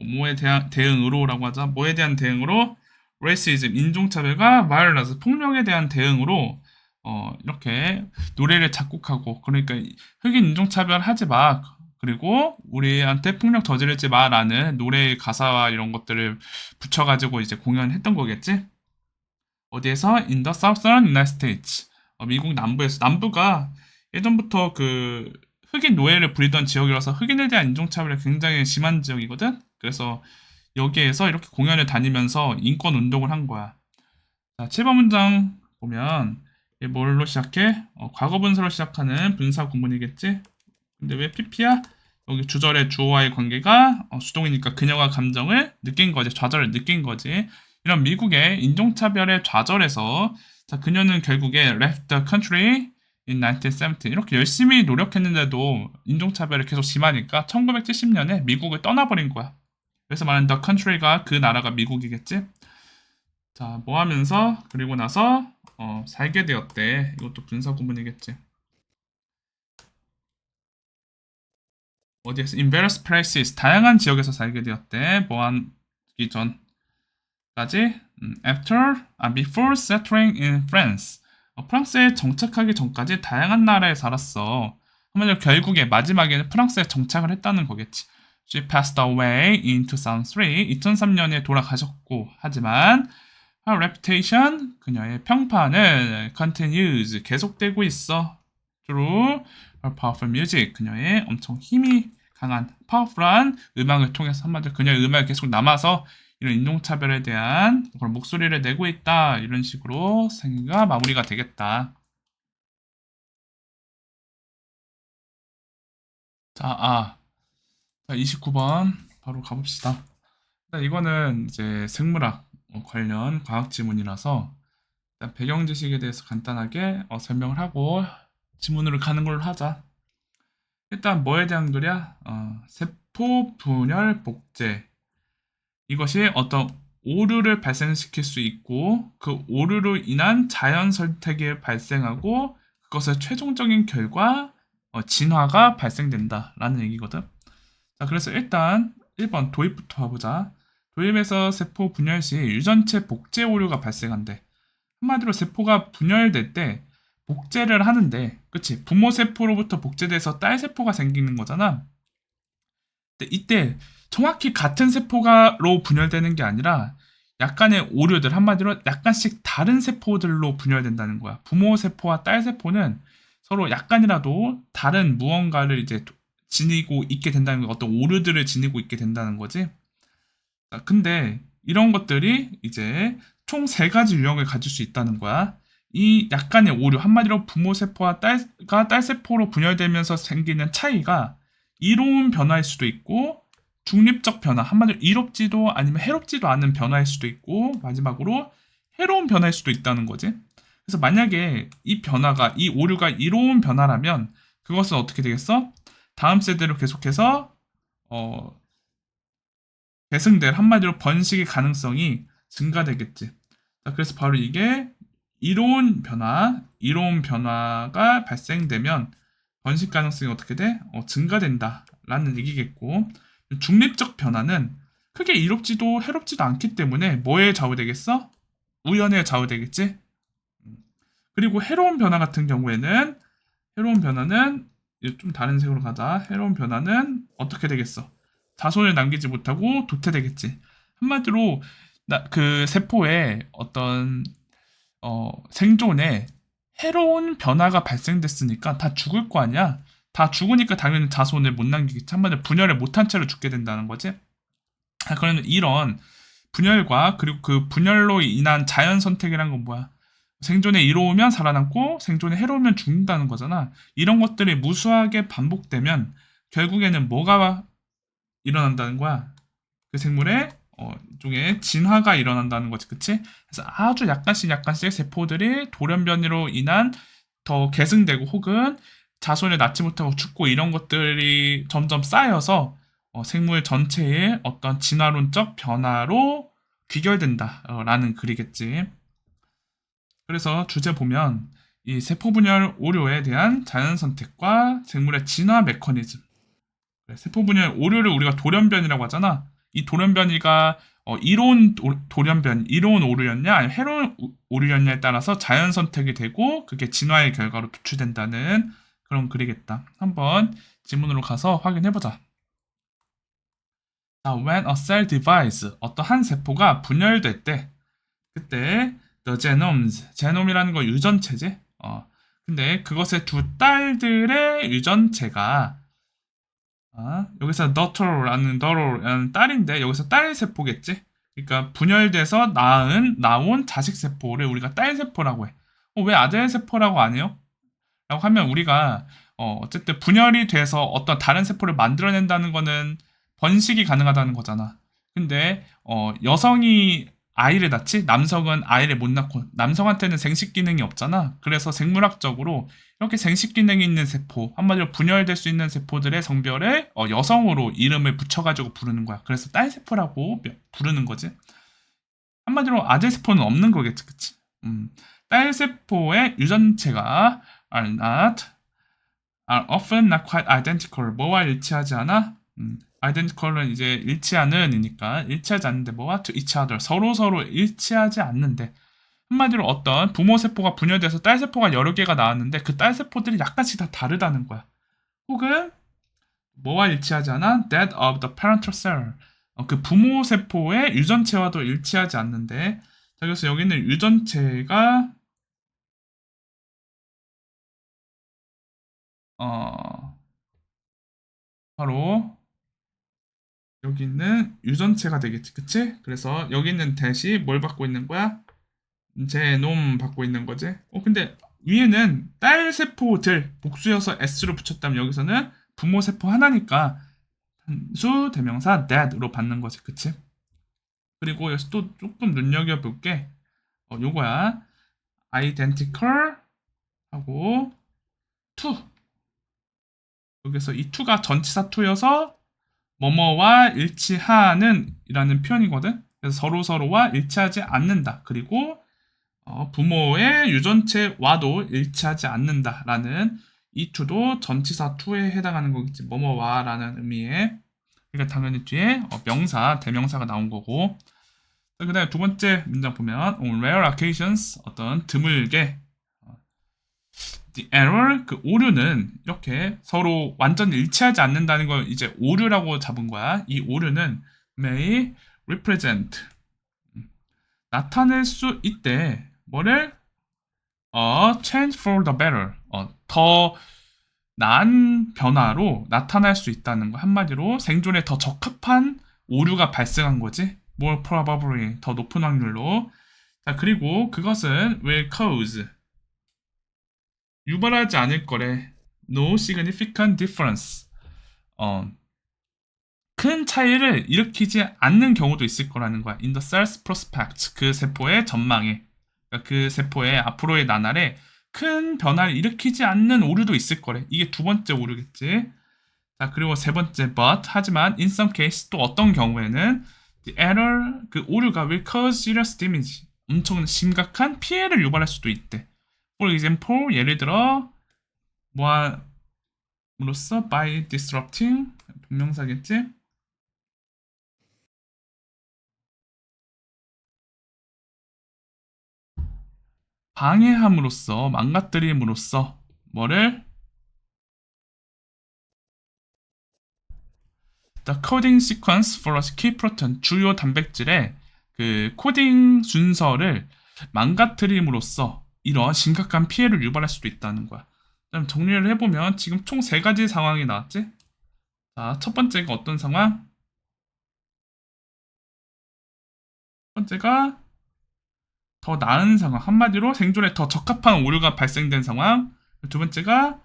뭐에 대한 대응으로라고 하자. 뭐에 대한 대응으로? racism, 인종차별과 violence, 폭력에 대한 대응으로 이렇게 노래를 작곡하고, 그러니까 흑인 인종차별 하지 마. 그리고 우리한테 폭력 저지르지 마라는 노래의 가사와 이런 것들을 붙여가지고 이제 공연했던 거겠지? 어디에서? In the Southern United States. 미국 남부에서. 남부가 예전부터 그 흑인 노예를 부리던 지역이라서 흑인에 대한 인종차별이 굉장히 심한 지역이거든? 그래서 여기에서 이렇게 공연을 다니면서 인권 운동을 한 거야. 자, 7번 문장 보면 이게 뭘로 시작해? 과거 분사로 시작하는 분사 구문이겠지? 근데 왜 PP야? 여기 주절의 주어와의 관계가 수동이니까 그녀가 감정을 느낀 거지. 좌절을 느낀 거지. 이런 미국의 인종차별의 좌절에서 자, 그녀는 결국에 left the country in 1970. 이렇게 열심히 노력했는데도 인종차별이 계속 심하니까 1970년에 미국을 떠나버린 거야. 그래서 말하는 the country가 그 나라가 미국이겠지. 자, 뭐 하면서 그리고 나서 살게 되었대. 이것도 분사 구문이겠지. 어디에서? in various places, 다양한 지역에서 살게 되었대. 뭐 하기 전까지. before settling in France. 프랑스에 정착하기 전까지 다양한 나라에 살았어. 한마디로 결국에 마지막에는 프랑스에 정착을 했다는 거겠지. She passed away in 2003. 2003년에 돌아가셨고, 하지만 her reputation, 그녀의 평판은 continues, 계속되고 있어. through her powerful music, 그녀의 엄청 힘이 강한 powerful한 음악을 통해서. 한마디로 그녀의 음악이 계속 남아서 이런 인종차별에 대한 그런 목소리를 내고 있다. 이런 식으로 생가 마무리가 되겠다. 자, 29번 바로 가봅시다. 일단 이거는 이제 생물학 관련 과학 지문이라서 일단 배경 지식에 대해서 간단하게 설명을 하고 지문으로 가는 걸로 하자. 일단 뭐에 대한 글이야? 세포 분열 복제. 이것이 어떤 오류를 발생시킬 수 있고 그 오류로 인한 자연 선택이 발생하고 그것의 최종적인 결과 진화가 발생된다라는 얘기거든. 자, 그래서 일단 1번 도입부터 봐보자. 도입에서 세포 분열 시 유전체 복제 오류가 발생한대. 한마디로 세포가 분열될 때 복제를 하는데, 그치? 부모 세포로부터 복제돼서 딸 세포가 생기는 거잖아. 근데 이때 정확히 같은 세포가로 분열되는 게 아니라 약간의 오류들, 한마디로 약간씩 다른 세포들로 분열된다는 거야. 부모 세포와 딸 세포는 서로 약간이라도 다른 무언가를 이제 지니고 있게 된다는 거, 어떤 오류들을 지니고 있게 된다는 거지. 근데 이런 것들이 이제 총 세 가지 유형을 가질 수 있다는 거야. 이 약간의 오류, 한마디로 부모 세포와 딸 세포로 분열되면서 생기는 차이가 이로운 변화일 수도 있고 중립적 변화, 한마디로 이롭지도 아니면 해롭지도 않은 변화일 수도 있고 마지막으로 해로운 변화일 수도 있다는 거지. 그래서 만약에 이 변화가, 이 오류가 이로운 변화라면 그것은 어떻게 되겠어? 다음 세대로 계속해서 계승될, 한마디로 번식의 가능성이 증가되겠지. 자, 그래서 바로 이게 이로운 변화가 발생되면 번식 가능성이 어떻게 돼? 증가된다라는 얘기겠고, 중립적 변화는 크게 이롭지도 해롭지도 않기 때문에 뭐에 좌우되겠어? 우연에 좌우되겠지? 그리고 해로운 변화 같은 경우에는 해로운 변화는 좀 다른 색으로 가자. 해로운 변화는 어떻게 되겠어? 자손을 남기지 못하고 도태되겠지. 한마디로 그 세포에 어떤 생존에 해로운 변화가 발생됐으니까 다 죽을 거 아니야. 다 죽으니까 당연히 자손을 못 남기겠지. 한마디로 분열을 못한 채로 죽게 된다는 거지. 그러면 이런 분열과 그리고 그 분열로 인한 자연 선택이란 건 뭐야? 생존에 이로우면 살아남고 생존에 해로우면 죽는다는 거잖아. 이런 것들이 무수하게 반복되면 결국에는 뭐가 일어난다는 거야? 그 생물의 일종의 진화가 일어난다는 거지, 그치? 그래서 아주 약간씩 세포들이 돌연변이로 인한 더 계승되고 혹은 자손을 낳지 못하고 죽고 이런 것들이 점점 쌓여서 생물 전체의 어떤 진화론적 변화로 귀결된다라는 글이겠지. 그래서 주제 보면 이 세포분열 오류에 대한 자연 선택과 생물의 진화 메커니즘. 세포분열 오류를 우리가 돌연변이라고 하잖아. 이 돌연변이가 이로운 돌연변, 이로운 오류였냐, 아니면 해로운 오류였냐에 따라서 자연 선택이 되고 그게 진화의 결과로 도출된다는 그런 글이겠다. 한번 지문으로 가서 확인해보자. 자, when a cell divides, 어떤 한 세포가 분열될 때, 그때 the genomes, 제놈이라는 거 유전체지. 근데 그것의 두 딸들의 유전체가 여기서 daughter라는 딸인데 여기서 딸 세포겠지? 그러니까 분열돼서 나온 자식 세포를 우리가 딸 세포라고 해. 왜 아들 세포라고 안 해요? 라고 하면 우리가 어쨌든 분열이 돼서 어떤 다른 세포를 만들어낸다는 거는 번식이 가능하다는 거잖아. 근데 여성이 아이를 낳지 남성은 아이를 못 낳고 남성한테는 생식 기능이 없잖아. 그래서 생물학적으로 이렇게 생식 기능이 있는 세포, 한마디로 분열될 수 있는 세포들의 성별에 여성으로 이름을 붙여가지고 부르는 거야. 그래서 딸 세포라고 부르는 거지. 한마디로 아들 세포는 없는 거겠지, 그치? 딸 세포의 유전체가 are often not quite identical. 뭐와 일치하지 않아? identical은 이제 일치하는이니까 일치하지 않는데 뭐와 to each other. 서로 일치하지 않는데 한마디로 어떤 부모 세포가 분열돼서 딸 세포가 여러 개가 나왔는데 그 딸 세포들이 약간씩 다 다르다는 거야. 혹은 뭐와 일치하지 않아? That of the parental cell. 그 부모 세포의 유전체와도 일치하지 않는데 자, 그래서 여기는 유전체가 바로 여기 있는 유전체가 되겠지, 그치? 그래서 여기 있는 대시 뭘 받고 있는 거야? 제놈 받고 있는 거지. 근데 위에는 딸 세포들 복수여서 s로 붙였다면 여기서는 부모 세포 하나니까 수 대명사 that으로 받는 거지, 그치? 그리고 여기서 또 조금 눈여겨볼 게 요거야. identical 하고 to. 여기서 이 to가 전치사 to여서 뭐뭐와 일치하는 이라는 표현이거든. 그래서 서로와 일치하지 않는다. 그리고 부모의 유전체와도 일치하지 않는다라는 이 to도 전치사 to에 해당하는 거겠지. 뭐뭐와라는 의미에. 그러니까 당연히 뒤에 명사, 대명사가 나온 거고. 그 다음에 두 번째 문장 보면 on rare occasions 어떤 드물게 the error 그 오류는 이렇게 서로 완전 일치하지 않는다는 걸 이제 오류라고 잡은 거야. 이 오류는 may represent 나타낼 수 있대. 뭐를? change for the better. 더 나은 변화로 나타날 수 있다는 거. 한마디로 생존에 더 적합한 오류가 발생한 거지. more probably 더 높은 확률로. 자, 그리고 그것은 will cause 유발하지 않을 거래. No significant difference. 큰 차이를 일으키지 않는 경우도 있을 거라는 거야. In the cell's prospect. 그 세포의 전망에. 그러니까 그 세포의 앞으로의 나날에 큰 변화를 일으키지 않는 오류도 있을 거래. 이게 두 번째 오류겠지. 자, 그리고 세 번째 but 하지만 in some case 또 어떤 경우에는 the error 그 오류가 will cause serious damage. 엄청 심각한 피해를 유발할 수도 있대. For example, 예를 들어 뭐함으로써 by disrupting 동명사겠지? 방해함으로써, 망가뜨림으로써 뭐를 The coding sequence for a key protein 주요 단백질의 그 코딩 순서를 망가뜨림으로써 이런 심각한 피해를 유발할 수도 있다는 거야. 그럼 정리를 해보면 지금 총 3가지 상황이 나왔지? 자, 첫 번째가 어떤 상황? 첫 번째가 더 나은 상황, 한마디로 생존에 더 적합한 오류가 발생된 상황. 두 번째가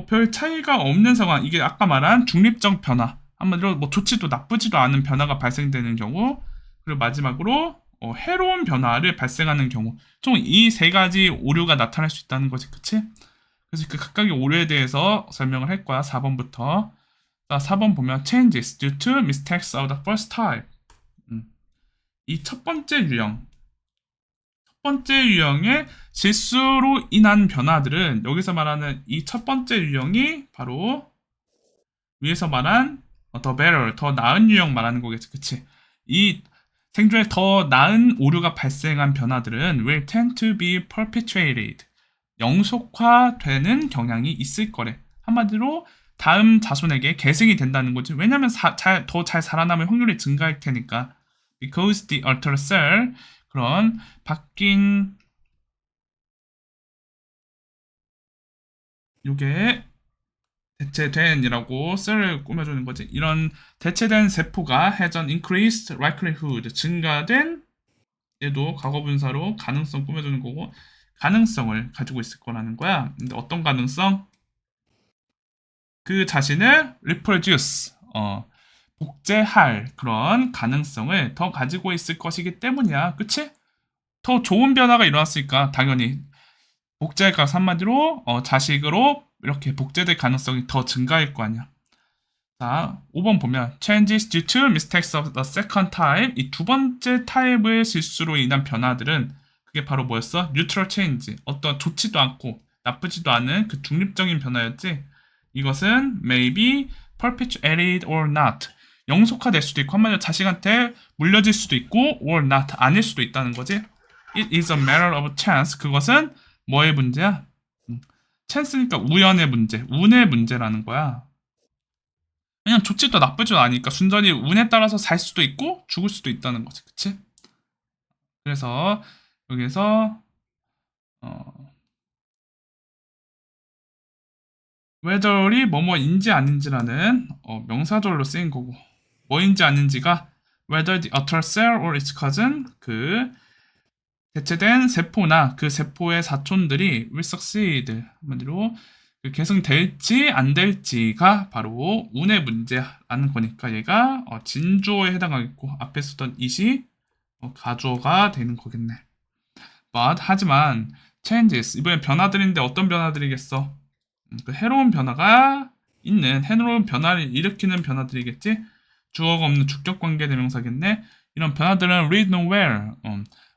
별 차이가 없는 상황, 이게 아까 말한 중립적 변화, 한마디로 뭐 좋지도 나쁘지도 않은 변화가 발생되는 경우. 그리고 마지막으로 해로운 변화를 발생하는 경우. 총 이 3가지 오류가 나타날 수 있다는 거지, 그치? 그래서 그 각각의 오류에 대해서 설명을 할 거야, 4번부터. 자, 4번 보면 changes due to mistakes of the first type. 이 첫 번째 유형, 첫 번째 유형의 실수로 인한 변화들은, 여기서 말하는 이 첫 번째 유형이 바로 위에서 말한 더 better, 더 나은 유형 말하는 거겠지, 그치? 이 생존에 더 나은 오류가 발생한 변화들은 will tend to be perpetuated, 영속화되는 경향이 있을 거래. 한마디로 다음 자손에게 계승이 된다는 거지. 왜냐면 더 잘 살아남을 확률이 증가할 테니까. Because the altered cell, 그런 바뀐 요게 대체된이라고 셀을 꾸며주는 거지. 이런 대체된 세포가 has an increased likelihood, 증가된, 얘도 과거분사로 가능성 꾸며주는 거고, 가능성을 가지고 있을 거라는 거야. 근데 어떤 가능성? 그 자신을 reproduce, 복제할 그런 가능성을 더 가지고 있을 것이기 때문이야. 그치? 더 좋은 변화가 일어났으니까 당연히 복제할 값, 한마디로 자식으로 이렇게 복제될 가능성이 더 증가할 거 아니야. 자, 5번 보면 changes due to mistakes of the second type, 이 두 번째 타입의 실수로 인한 변화들은 그게 바로 뭐였어? neutral change, 어떤 좋지도 않고 나쁘지도 않은 그 중립적인 변화였지. 이것은 may be perpetuated or not, 영속화될 수도 있고, 한마디로 자식한테 물려질 수도 있고, or not, 아닐 수도 있다는 거지. It is a matter of chance, 그것은 뭐의 문제야? 찬스니까 우연의 문제, 운의 문제라는 거야. 그냥 좋지도 나쁘지도 않으니까 순전히 운에 따라서 살 수도 있고 죽을 수도 있다는 거지, 그치? 그래서 여기서 whether이 뭐뭐인지 아닌지라는 명사절로 쓰인 거고, 뭐인지 아닌지가 whether the altered cell or its cousin, 그 대체된 세포나 그 세포의 사촌들이 will succeed, 한마디로 그 계승될지 안 될지가 바로 운의 문제라는 거니까 얘가 진주어에 해당하겠고, 앞에 쓰던 it이 가주어가 되는 거겠네. But, 하지만 changes, 이번에 변화들인데 어떤 변화들이겠어? 그 해로운 변화가 있는, 해로운 변화를 일으키는 변화들이겠지? 주어가 없는 주격 관계 대명사겠네. 이런 변화들은 lead nowhere,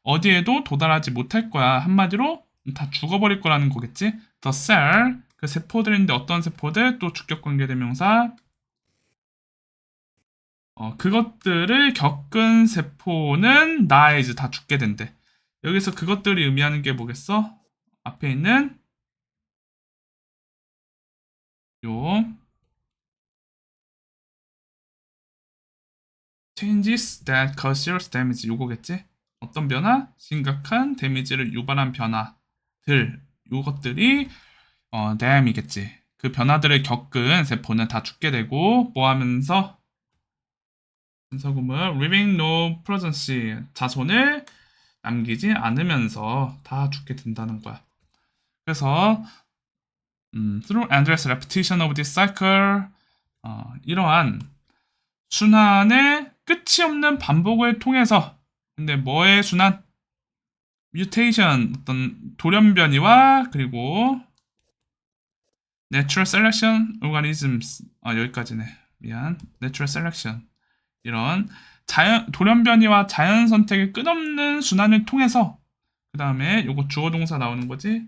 어디에도 도달하지 못할 거야. 한마디로 다 죽어버릴 거라는 거겠지. The cell, 그 세포들인데 어떤 세포들? 또 주격 관계 대명사. 그것들을 겪은 세포는 dies, 다 죽게 된대. 여기서 그것들이 의미하는 게 뭐겠어? 앞에 있는 요 changes that cause serious damage, 요거겠지? 어떤 변화? 심각한 데미지를 유발한 변화들, 요것들이 dam이겠지. 그 변화들을 겪은 세포는 다 죽게 되고, 뭐 하면서? 분서금을 leaving no progeny, 자손을 남기지 않으면서 다 죽게 된다는 거야. 그래서 through endless repetition of this cycle, 이러한 순환의 끝이 없는 반복을 통해서, 근데 뭐의 순환? mutation, 어떤 돌연변이와 그리고 natural selection organisms, 여기까지네. 미안. natural selection, 이런 돌연변이와 자연 선택의 끝없는 순환을 통해서, 그 다음에 요거 주어 동사 나오는 거지.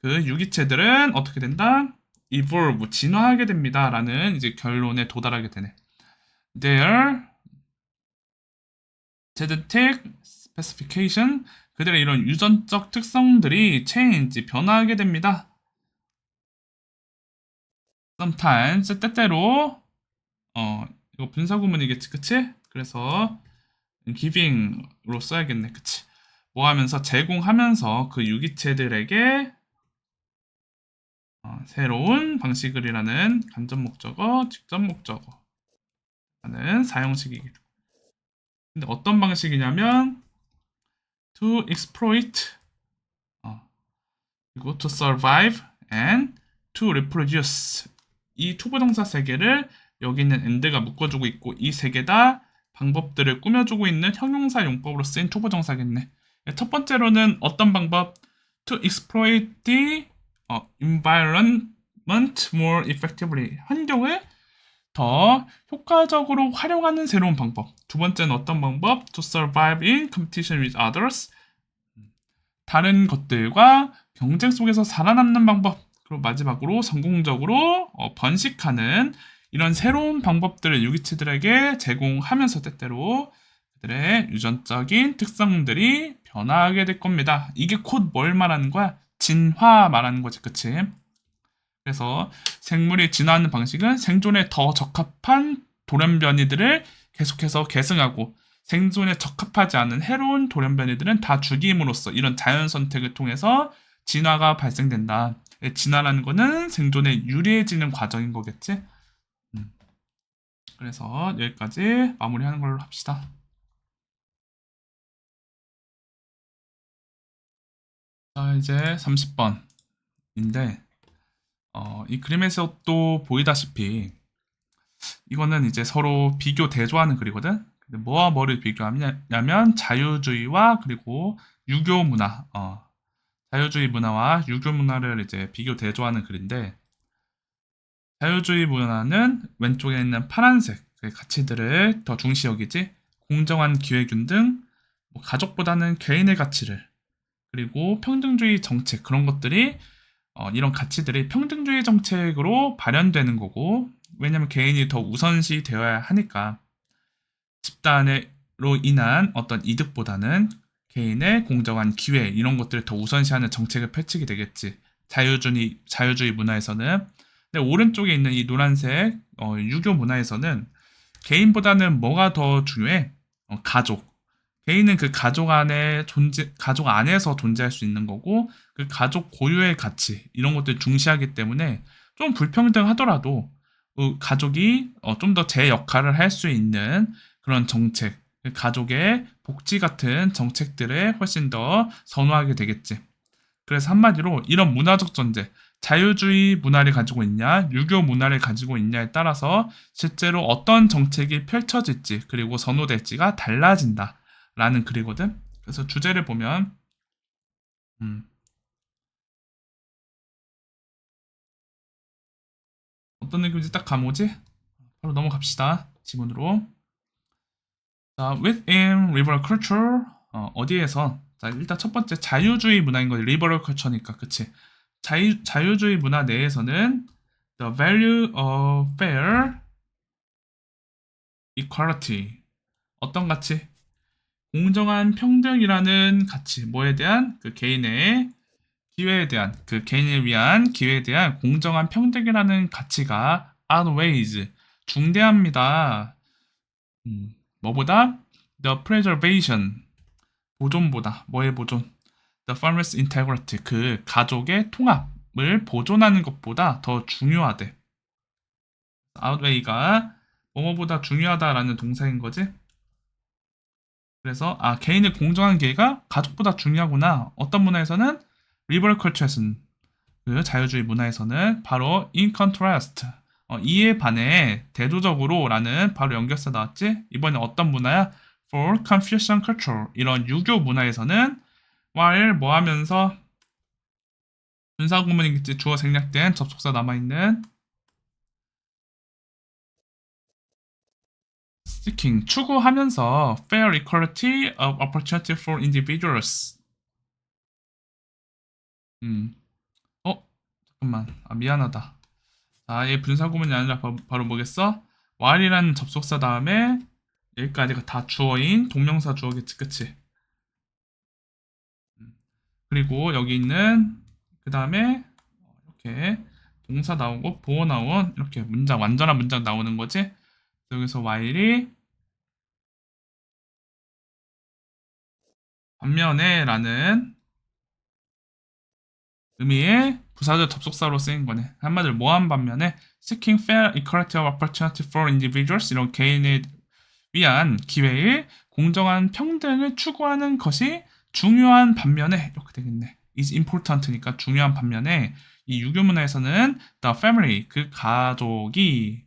그 유기체들은 어떻게 된다? evolve, 진화하게 됩니다. 라는 이제 결론에 도달하게 되네. Their genetic specification, 그들의 이런 유전적 특성들이 change, 변화하게 됩니다. sometimes, 때때로, 이거 분사구문이겠지, 그치? 그래서 giving으로 써야겠네, 그치? 뭐 하면서 제공하면서 그 유기체들에게 새로운 방식을이라는 간접 목적어, 직접 목적어라는 사용식이기도. 근데 어떤 방식이냐면 to exploit, 그리고 to survive and to reproduce. 이 투부정사 세 개를 여기 있는 and가 묶어주고 있고 이 세 개 다 방법들을 꾸며주고 있는 형용사 용법으로 쓰인 투부정사겠네. 첫 번째로는 어떤 방법? To exploit the environment more effectively. 환경을 더 효과적으로 활용하는 새로운 방법. 두 번째는 어떤 방법? To survive in competition with others. 다른 것들과 경쟁 속에서 살아남는 방법. 그리고 마지막으로 성공적으로 번식하는 이런 새로운 방법들을 유기체들에게 제공하면서 때때로 그들의 유전적인 특성들이 변화하게 될 겁니다. 이게 곧 뭘 말하는 거야? 진화 말하는 거지, 그치? 그래서 생물이 진화하는 방식은 생존에 더 적합한 돌연변이들을 계속해서 계승하고 생존에 적합하지 않은 해로운 돌연변이들은 다 죽임으로써 이런 자연 선택을 통해서 진화가 발생된다. 진화라는 거는 생존에 유리해지는 과정인 거겠지? 그래서 여기까지 마무리하는 걸로 합시다. 자, 이제 30번인데 이 그림에서 또 보이다시피 이거는 이제 서로 비교 대조하는 글이거든. 근데 뭐와 뭐를 비교하냐면 자유주의와 그리고 유교 문화, 자유주의 문화와 유교 문화를 이제 비교 대조하는 글인데 자유주의 문화는 왼쪽에 있는 파란색 그 가치들을 더 중시 여기지 공정한 기회균 등 뭐 가족보다는 개인의 가치를 그리고 평등주의 정책 그런 것들이 이런 가치들이 평등주의 정책으로 발현되는 거고 왜냐면 개인이 더 우선시 되어야 하니까 집단으로 인한 어떤 이득보다는 개인의 공정한 기회 이런 것들을 더 우선시하는 정책을 펼치게 되겠지. 자유주의 문화에서는 근데 오른쪽에 있는 이 노란색 유교 문화에서는 개인보다는 뭐가 더 중요해? 가족. 개인은 그 가족 안에서 존재할 수 있는 거고 그 가족 고유의 가치 이런 것들 중시하기 때문에 좀 불평등하더라도 가족이 좀 더 제 역할을 할 수 있는 그런 정책, 그 가족의 복지 같은 정책들을 훨씬 더 선호하게 되겠지. 그래서 한마디로 이런 문화적 전제, 자유주의 문화를 가지고 있냐, 유교 문화를 가지고 있냐에 따라서 실제로 어떤 정책이 펼쳐질지 그리고 선호될지가 달라진다라는 글이거든. 그래서 주제를 보면 음, 어떤 느낌인지 딱 감오지? 바로 넘어갑시다. 지문으로. 자, within liberal culture 어디에서 자, 일단 첫 번째 자유주의 문화인 거지. liberal culture니까 그치? 자유주의 문화 내에서는 the value of fair equality 어떤 가치? 공정한 평등이라는 가치 뭐에 대한 그 개인의 기회에 대한 그 개인을 위한 기회에 대한 공정한 평등이라는 가치가 outweighs 중대합니다. 뭐보다 the preservation 보존보다 뭐의 보존? The family's integrity 그 가족의 통합을 보존하는 것보다 더 중요하대. outweigh가 뭐뭐보다 중요하다라는 동사인 거지. 그래서 개인의 공정한 기회가 가족보다 중요하구나. 어떤 문화에서는 liberal culture에서는 그 자유주의 문화에서는 바로 in contrast 이에 반해 대조적으로라는 바로 연결사 나왔지. 이번에 어떤 문화야? For Confucian culture 이런 유교 문화에서는 while 뭐 하면서 분사구문이겠지 주어 생략된 접속사 남아있는 seeking 추구하면서 fair equality of opportunity for individuals 음. 잠깐만 미안하다 얘 분사구문이 아니라 바로 뭐겠어? while이라는 접속사 다음에 여기까지가 다 주어인 동명사 주어겠지 그치? 그리고 여기 있는 그 다음에 이렇게 동사 나오고 보어 나온 이렇게 문장 완전한 문장 나오는 거지. 여기서 while이 반면에 라는 의미의 부사절 접속사로 쓰인 거네. 한마디로 뭐한 반면에 seeking fair equality of opportunity for individuals 이런 개인을 위한 기회의 공정한 평등을 추구하는 것이 중요한 반면에 이렇게 되겠네. is important니까 중요한 반면에 이 유교 문화에서는 the family 그 가족이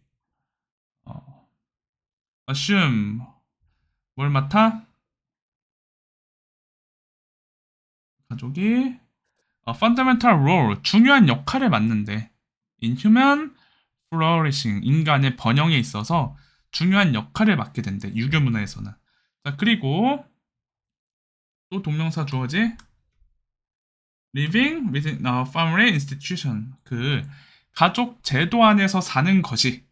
assume 뭘 맡아? 가족이 fundamental role 중요한 역할을 맡는데 in human flourishing 인간의 번영에 있어서 중요한 역할을 맡게 된대 유교 문화에서는. 자 그리고 또 동명사 주어지 living within a family institution 그 가족 제도 안에서 사는 것이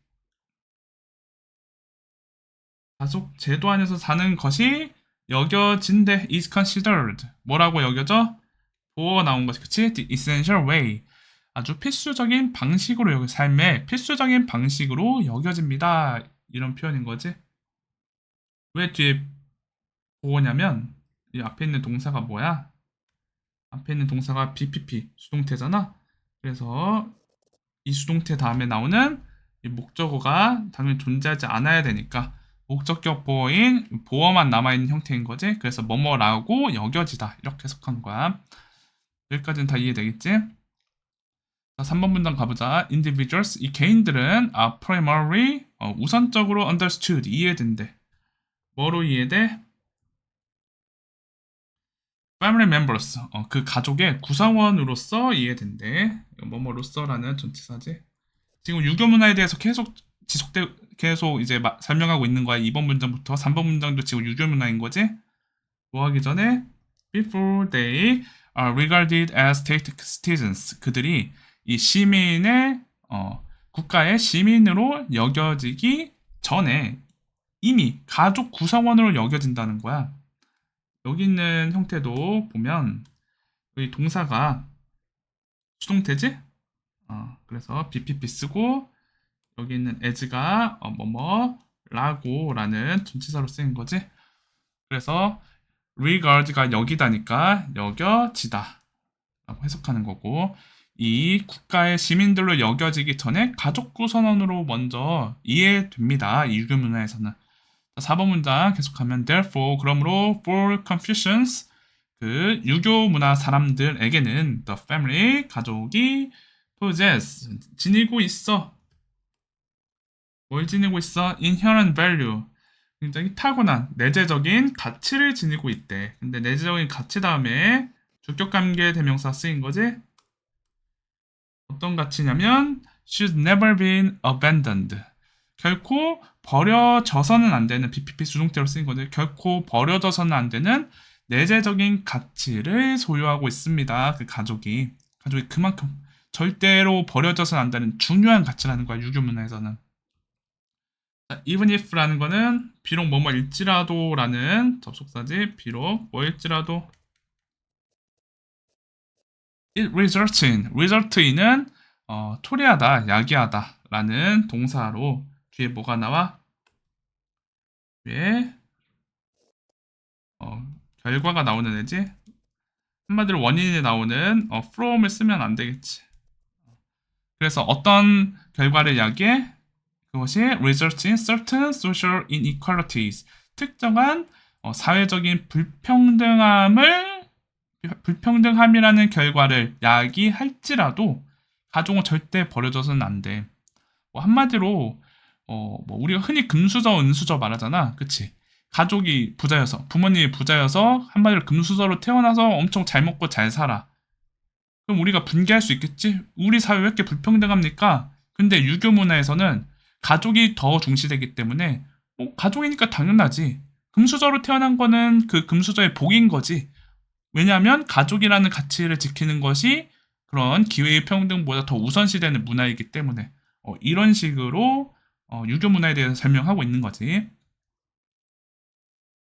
가족 제도 안에서 사는 것이 여겨진대 is considered 뭐라고 여겨져? 보어가 나온 것이 그치? The essential way 아주 필수적인 방식으로 삶의 필수적인 방식으로 여겨집니다. 이런 표현인 거지. 왜 뒤에 보어냐면 이 앞에 있는 동사가 뭐야? 앞에 있는 동사가 BPP 수동태잖아. 그래서 이 수동태 다음에 나오는 이 목적어가 당연히 존재하지 않아야 되니까 목적격 보어인 보어만 남아있는 형태인 거지. 그래서 뭐뭐라고 여겨지다 이렇게 해석한 거야. 여기까지는 다 이해되겠지? 자, 3번 문장 가보자. Individuals, 이 개인들은 are primarily, 우선적으로 understood, 이해된대. 뭐로 이해돼? Family members, 그 가족의 구성원으로서 이해된대. 뭐뭐로서라는 전치사지. 지금 유교 문화에 대해서 계속 이제 설명하고 있는 거야. 2번 문장부터 3번 문장도 지금 유교 문화인 거지. 뭐 하기 전에 before they are regarded as state citizens 그들이 이 시민의 국가의 시민으로 여겨지기 전에 이미 가족 구성원으로 여겨진다는 거야. 여기 있는 형태도 보면 이 동사가 수동태지? 그래서 BPP 쓰고 여기 있는 as가 뭐뭐라고라는 전치사로 쓰인 거지. 그래서 regard가 여기다니까 여겨지다 라고 해석하는 거고 이 국가의 시민들로 여겨지기 전에 가족 구성원으로 먼저 이해됩니다. 이 유교 문화에서는. 4번 문장 계속하면 therefore 그러므로 for Confucians 그 유교 문화 사람들에게는 the family 가족이 possess 지니고 있어. 뭘 지니고 있어? inherent value 굉장히 타고난 내재적인 가치를 지니고 있대. 근데 내재적인 가치 다음에 주격관계 대명사 쓰인 거지? 어떤 가치냐면 should never been abandoned. 결코 버려져서는 안 되는 BPP 수동태로 쓰인 건데 결코 버려져서는 안 되는 내재적인 가치를 소유하고 있습니다. 그 가족이 그만큼 절대로 버려져서는 안 되는 중요한 가치라는 거야. 유교 문화에서는. even if라는 거는 비록 뭐뭐일지라도라는 접속사지. 비록 뭐일지라도 it results in은 토리하다, 야기하다 라는 동사로 뒤에 뭐가 나와? 뒤에 결과가 나오는 애지. 한마디로 원인이 나오는 from을 쓰면 안 되겠지. 그래서 어떤 결과를 야기해? 그것이 result in certain social inequalities 특정한 사회적인 불평등함이라는 결과를 야기할지라도 가족은 절대 버려져서는 안 돼. 한마디로 뭐 우리가 흔히 금수저, 은수저 말하잖아. 그치? 가족이 부자여서 부모님이 부자여서 한마디로 금수저로 태어나서 엄청 잘 먹고 잘 살아. 그럼 우리가 분개할 수 있겠지? 우리 사회 왜 이렇게 불평등합니까? 근데 유교 문화에서는 가족이 더 중시되기 때문에 가족이니까 당연하지. 금수저로 태어난 거는 그 금수저의 복인 거지. 왜냐하면 가족이라는 가치를 지키는 것이 그런 기회의 평등보다 더 우선시되는 문화이기 때문에 이런 식으로 유교 문화에 대해서 설명하고 있는 거지.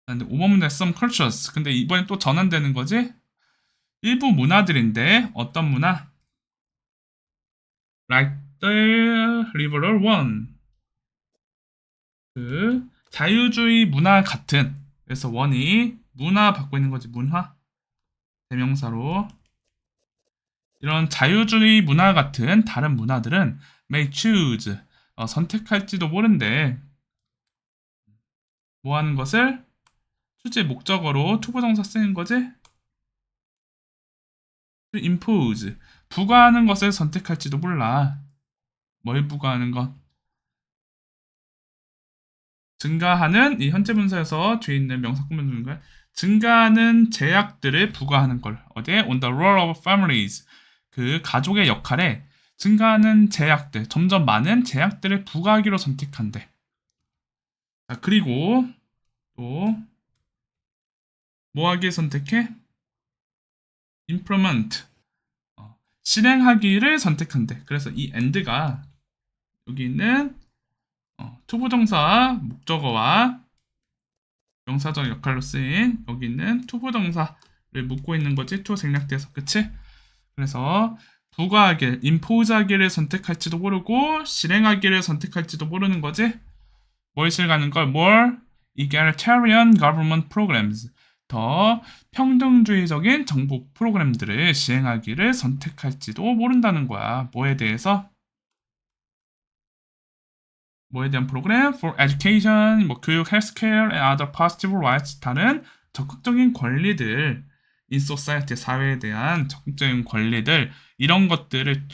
근데 5번 문제 some cultures. 근데 이번엔 또 전환되는 거지. 일부 문화들인데 어떤 문화? Like the liberal one. 그 자유주의 문화 같은. 그래서 원이 문화 받고 있는 거지. 문화. 대명사로. 이런 자유주의 문화 같은 다른 문화들은 may choose. 선택할지도 모른대. 뭐 하는 것을? 주제 목적어로 투부정사 쓰는 거지? to impose. 부과하는 것을 선택할지도 몰라. 뭘 부과하는 것? 증가하는 이 현재 분사에서 뒤에 있는 명사 꾸며주는 거야. 증가하는 제약들을 부과하는 걸. 어디에? On the role of families. 그 가족의 역할에 증가하는 제약들, 점점 많은 제약들을 부과하기로 선택한대. 자, 그리고 또 뭐 하기 선택해? implement. 실행하기를 선택한대. 그래서 이 and가 여기 있는 투부정사 목적어와 명사적 역할로 쓰인 여기 있는 투부정사를 묶고 있는 거지. 투 생략돼서. 그치? 그래서 부과하기, 임포즈하기를 선택할지도 모르고 실행하기를 선택할지도 모르는 거지. 뭘 실행하는 걸? 뭘? egalitarian government programs. 더 평등주의적인 정부 프로그램들을 시행하기를 선택할지도 모른다는 거야. 뭐에 대해서? 뭐에 대한 프로그램? For education, 뭐 교육, healthcare, and other positive rights. 다른 적극적인 권리들, in society, 사회에 대한 적극적인 권리들, 이런 것들을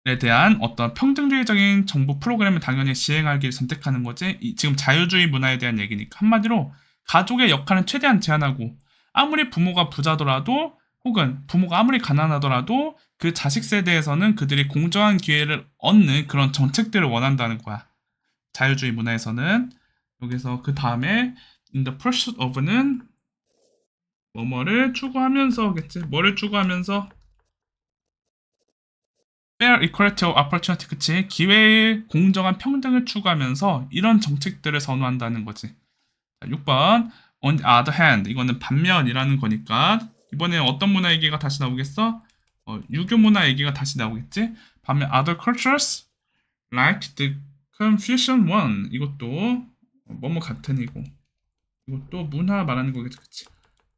에 대한 어떤 평등주의적인 정부 프로그램을 당연히 시행하기를 선택하는 거지. 지금 자유주의 문화에 대한 얘기니까 한마디로 가족의 역할은 최대한 제한하고 아무리 부모가 부자더라도 혹은 부모가 아무리 가난하더라도 그 자식 세대에서는 그들이 공정한 기회를 얻는 그런 정책들을 원한다는 거야. 자유주의 문화에서는. 여기서 그 다음에 in the pursuit of는 뭐뭐를 추구하면서겠지. 뭐를 추구하면서? fair equality of opportunity, 그치? 기회의 공정한 평등을 추구하면서 이런 정책들을 선호한다는 거지. 자, 6번 on the other hand, 이거는 반면이라는 거니까 이번에 어떤 문화 얘기가 다시 나오겠어? 유교 문화 얘기가 다시 나오겠지? 반면 other cultures like the Confucian one, 이것도 뭐뭐 같은 이고 이것도 문화 말하는 거겠지. 그치?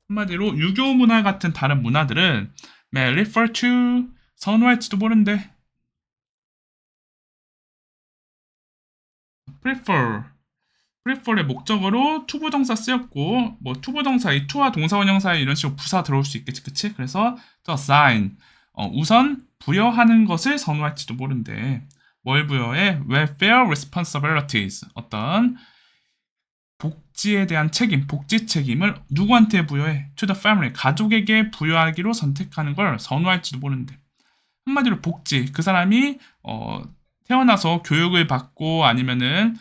한마디로 유교 문화 같은 다른 문화들은 may refer to, 선호할지도 모른대. prefer의 목적어로 투부정사 쓰였고 뭐 투부정사 이 투와 동사원형 사이 이런 식으로 부사 들어올 수 있겠지. 그치? 그래서 to assign 우선 부여하는 것을 선호할지도 모른대. 뭘 부여해? welfare responsibilities, 어떤 복지에 대한 책임, 복지 책임을 누구한테 부여해? to the family, 가족에게 부여하기로 선택하는 걸 선호할지도 모른대. 한마디로 복지, 그 사람이 태어나서 교육을 받고 아니면은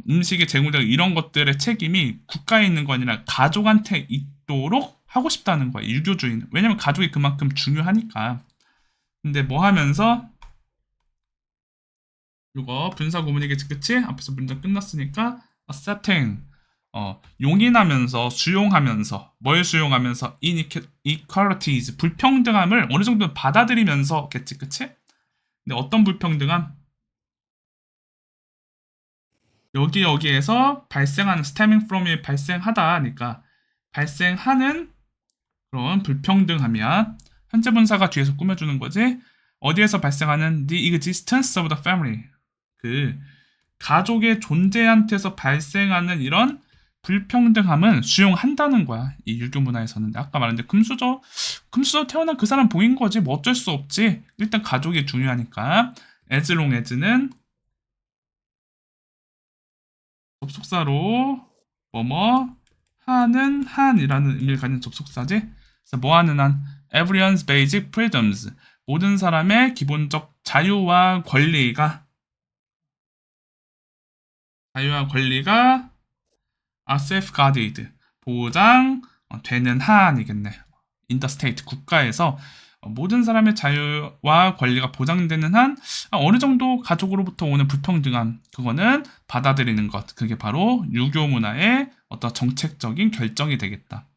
음식의 제공되고 이런 것들의 책임이 국가에 있는 거 아니라 가족한테 있도록 하고 싶다는 거야. 유교주의는. 왜냐면 가족이 그만큼 중요하니까. 근데 뭐 하면서 이거 분사 구문이겠지, 그치? 앞에서 문장 끝났으니까 accepting, 용인하면서, 수용하면서, 뭘 수용하면서? inequalities, 불평등함을 어느 정도 받아들이면서겠지, 그치? 근데 어떤 불평등함? 여기에서 발생하는 stemming from이 발생하다니까 발생하는 그런 불평등함이야. 현재 분사가 뒤에서 꾸며주는 거지. 어디에서 발생하는 the existence of the family, 그 가족의 존재한테서 발생하는 이런 불평등함은 수용한다는 거야. 이 유교 문화에서는. 아까 말했는데 금수저 태어난 그 사람 보인 거지. 뭐 어쩔 수 없지. 일단 가족이 중요하니까. as long as는 접속사로 뭐뭐 하는 한이라는 의미를 가진 접속사지. 그래서 뭐 하는 한? Everyone's basic freedoms, 모든 사람의 기본적 자유와 권리가 are safeguarded, 보장되는 한이겠네. in the state, 국가에서 모든 사람의 자유와 권리가 보장되는 한 어느 정도 가족으로부터 오는 불평등함, 그거는 받아들이는 것, 그게 바로 유교 문화의 어떤 정책적인 결정이 되겠다.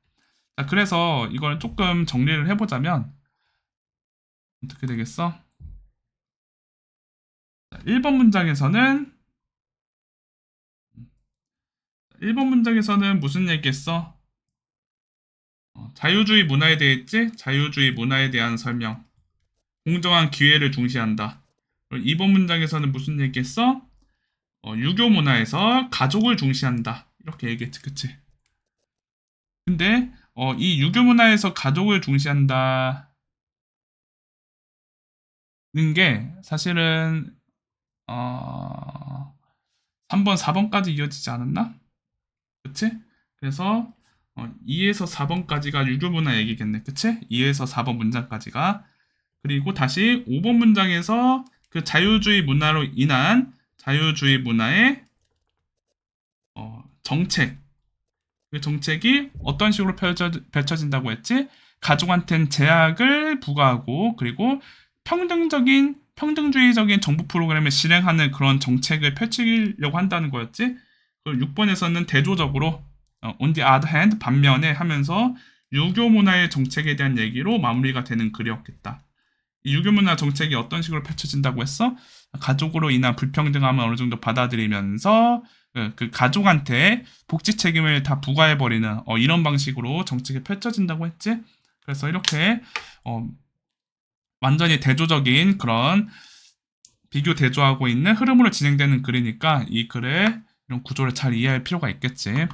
자, 그래서 이걸 조금 정리를 해보자면 어떻게 되겠어? 자, 1번 문장에서는 무슨 얘기했어? 자유주의 문화에 대해 했지? 자유주의 문화에 대한 설명. 공정한 기회를 중시한다. 2번 문장에서는 무슨 얘기했어? 유교 문화에서 가족을 중시한다. 이렇게 얘기했지, 그치? 근데 이 유교 문화에서 가족을 중시한다는 게 사실은 3번, 4번까지 이어지지 않았나? 그치? 그래서 2에서 4번까지가 유교 문화 얘기겠네, 그치? 2에서 4번 문장까지가. 그리고 다시 5번 문장에서 그 자유주의 문화로 인한 자유주의 문화의 정책, 그 정책이 어떤 식으로 펼쳐진다고 했지? 가족한테는 제약을 부과하고 그리고 평등주의적인 정부 프로그램을 실행하는 그런 정책을 펼치려고 한다는 거였지. 그리고 6번에서는 대조적으로 on the other hand 반면에 하면서 유교 문화의 정책에 대한 얘기로 마무리가 되는 글이었겠다. 이 유교 문화 정책이 어떤 식으로 펼쳐진다고 했어? 가족으로 인한 불평등함을 어느 정도 받아들이면서 그 가족한테 복지 책임을 다 부과해버리는 이런 방식으로 정책이 펼쳐진다고 했지. 그래서 이렇게 완전히 대조적인 그런 비교 대조하고 있는 흐름으로 진행되는 글이니까 이 글의 이런 구조를 잘 이해할 필요가 있겠지.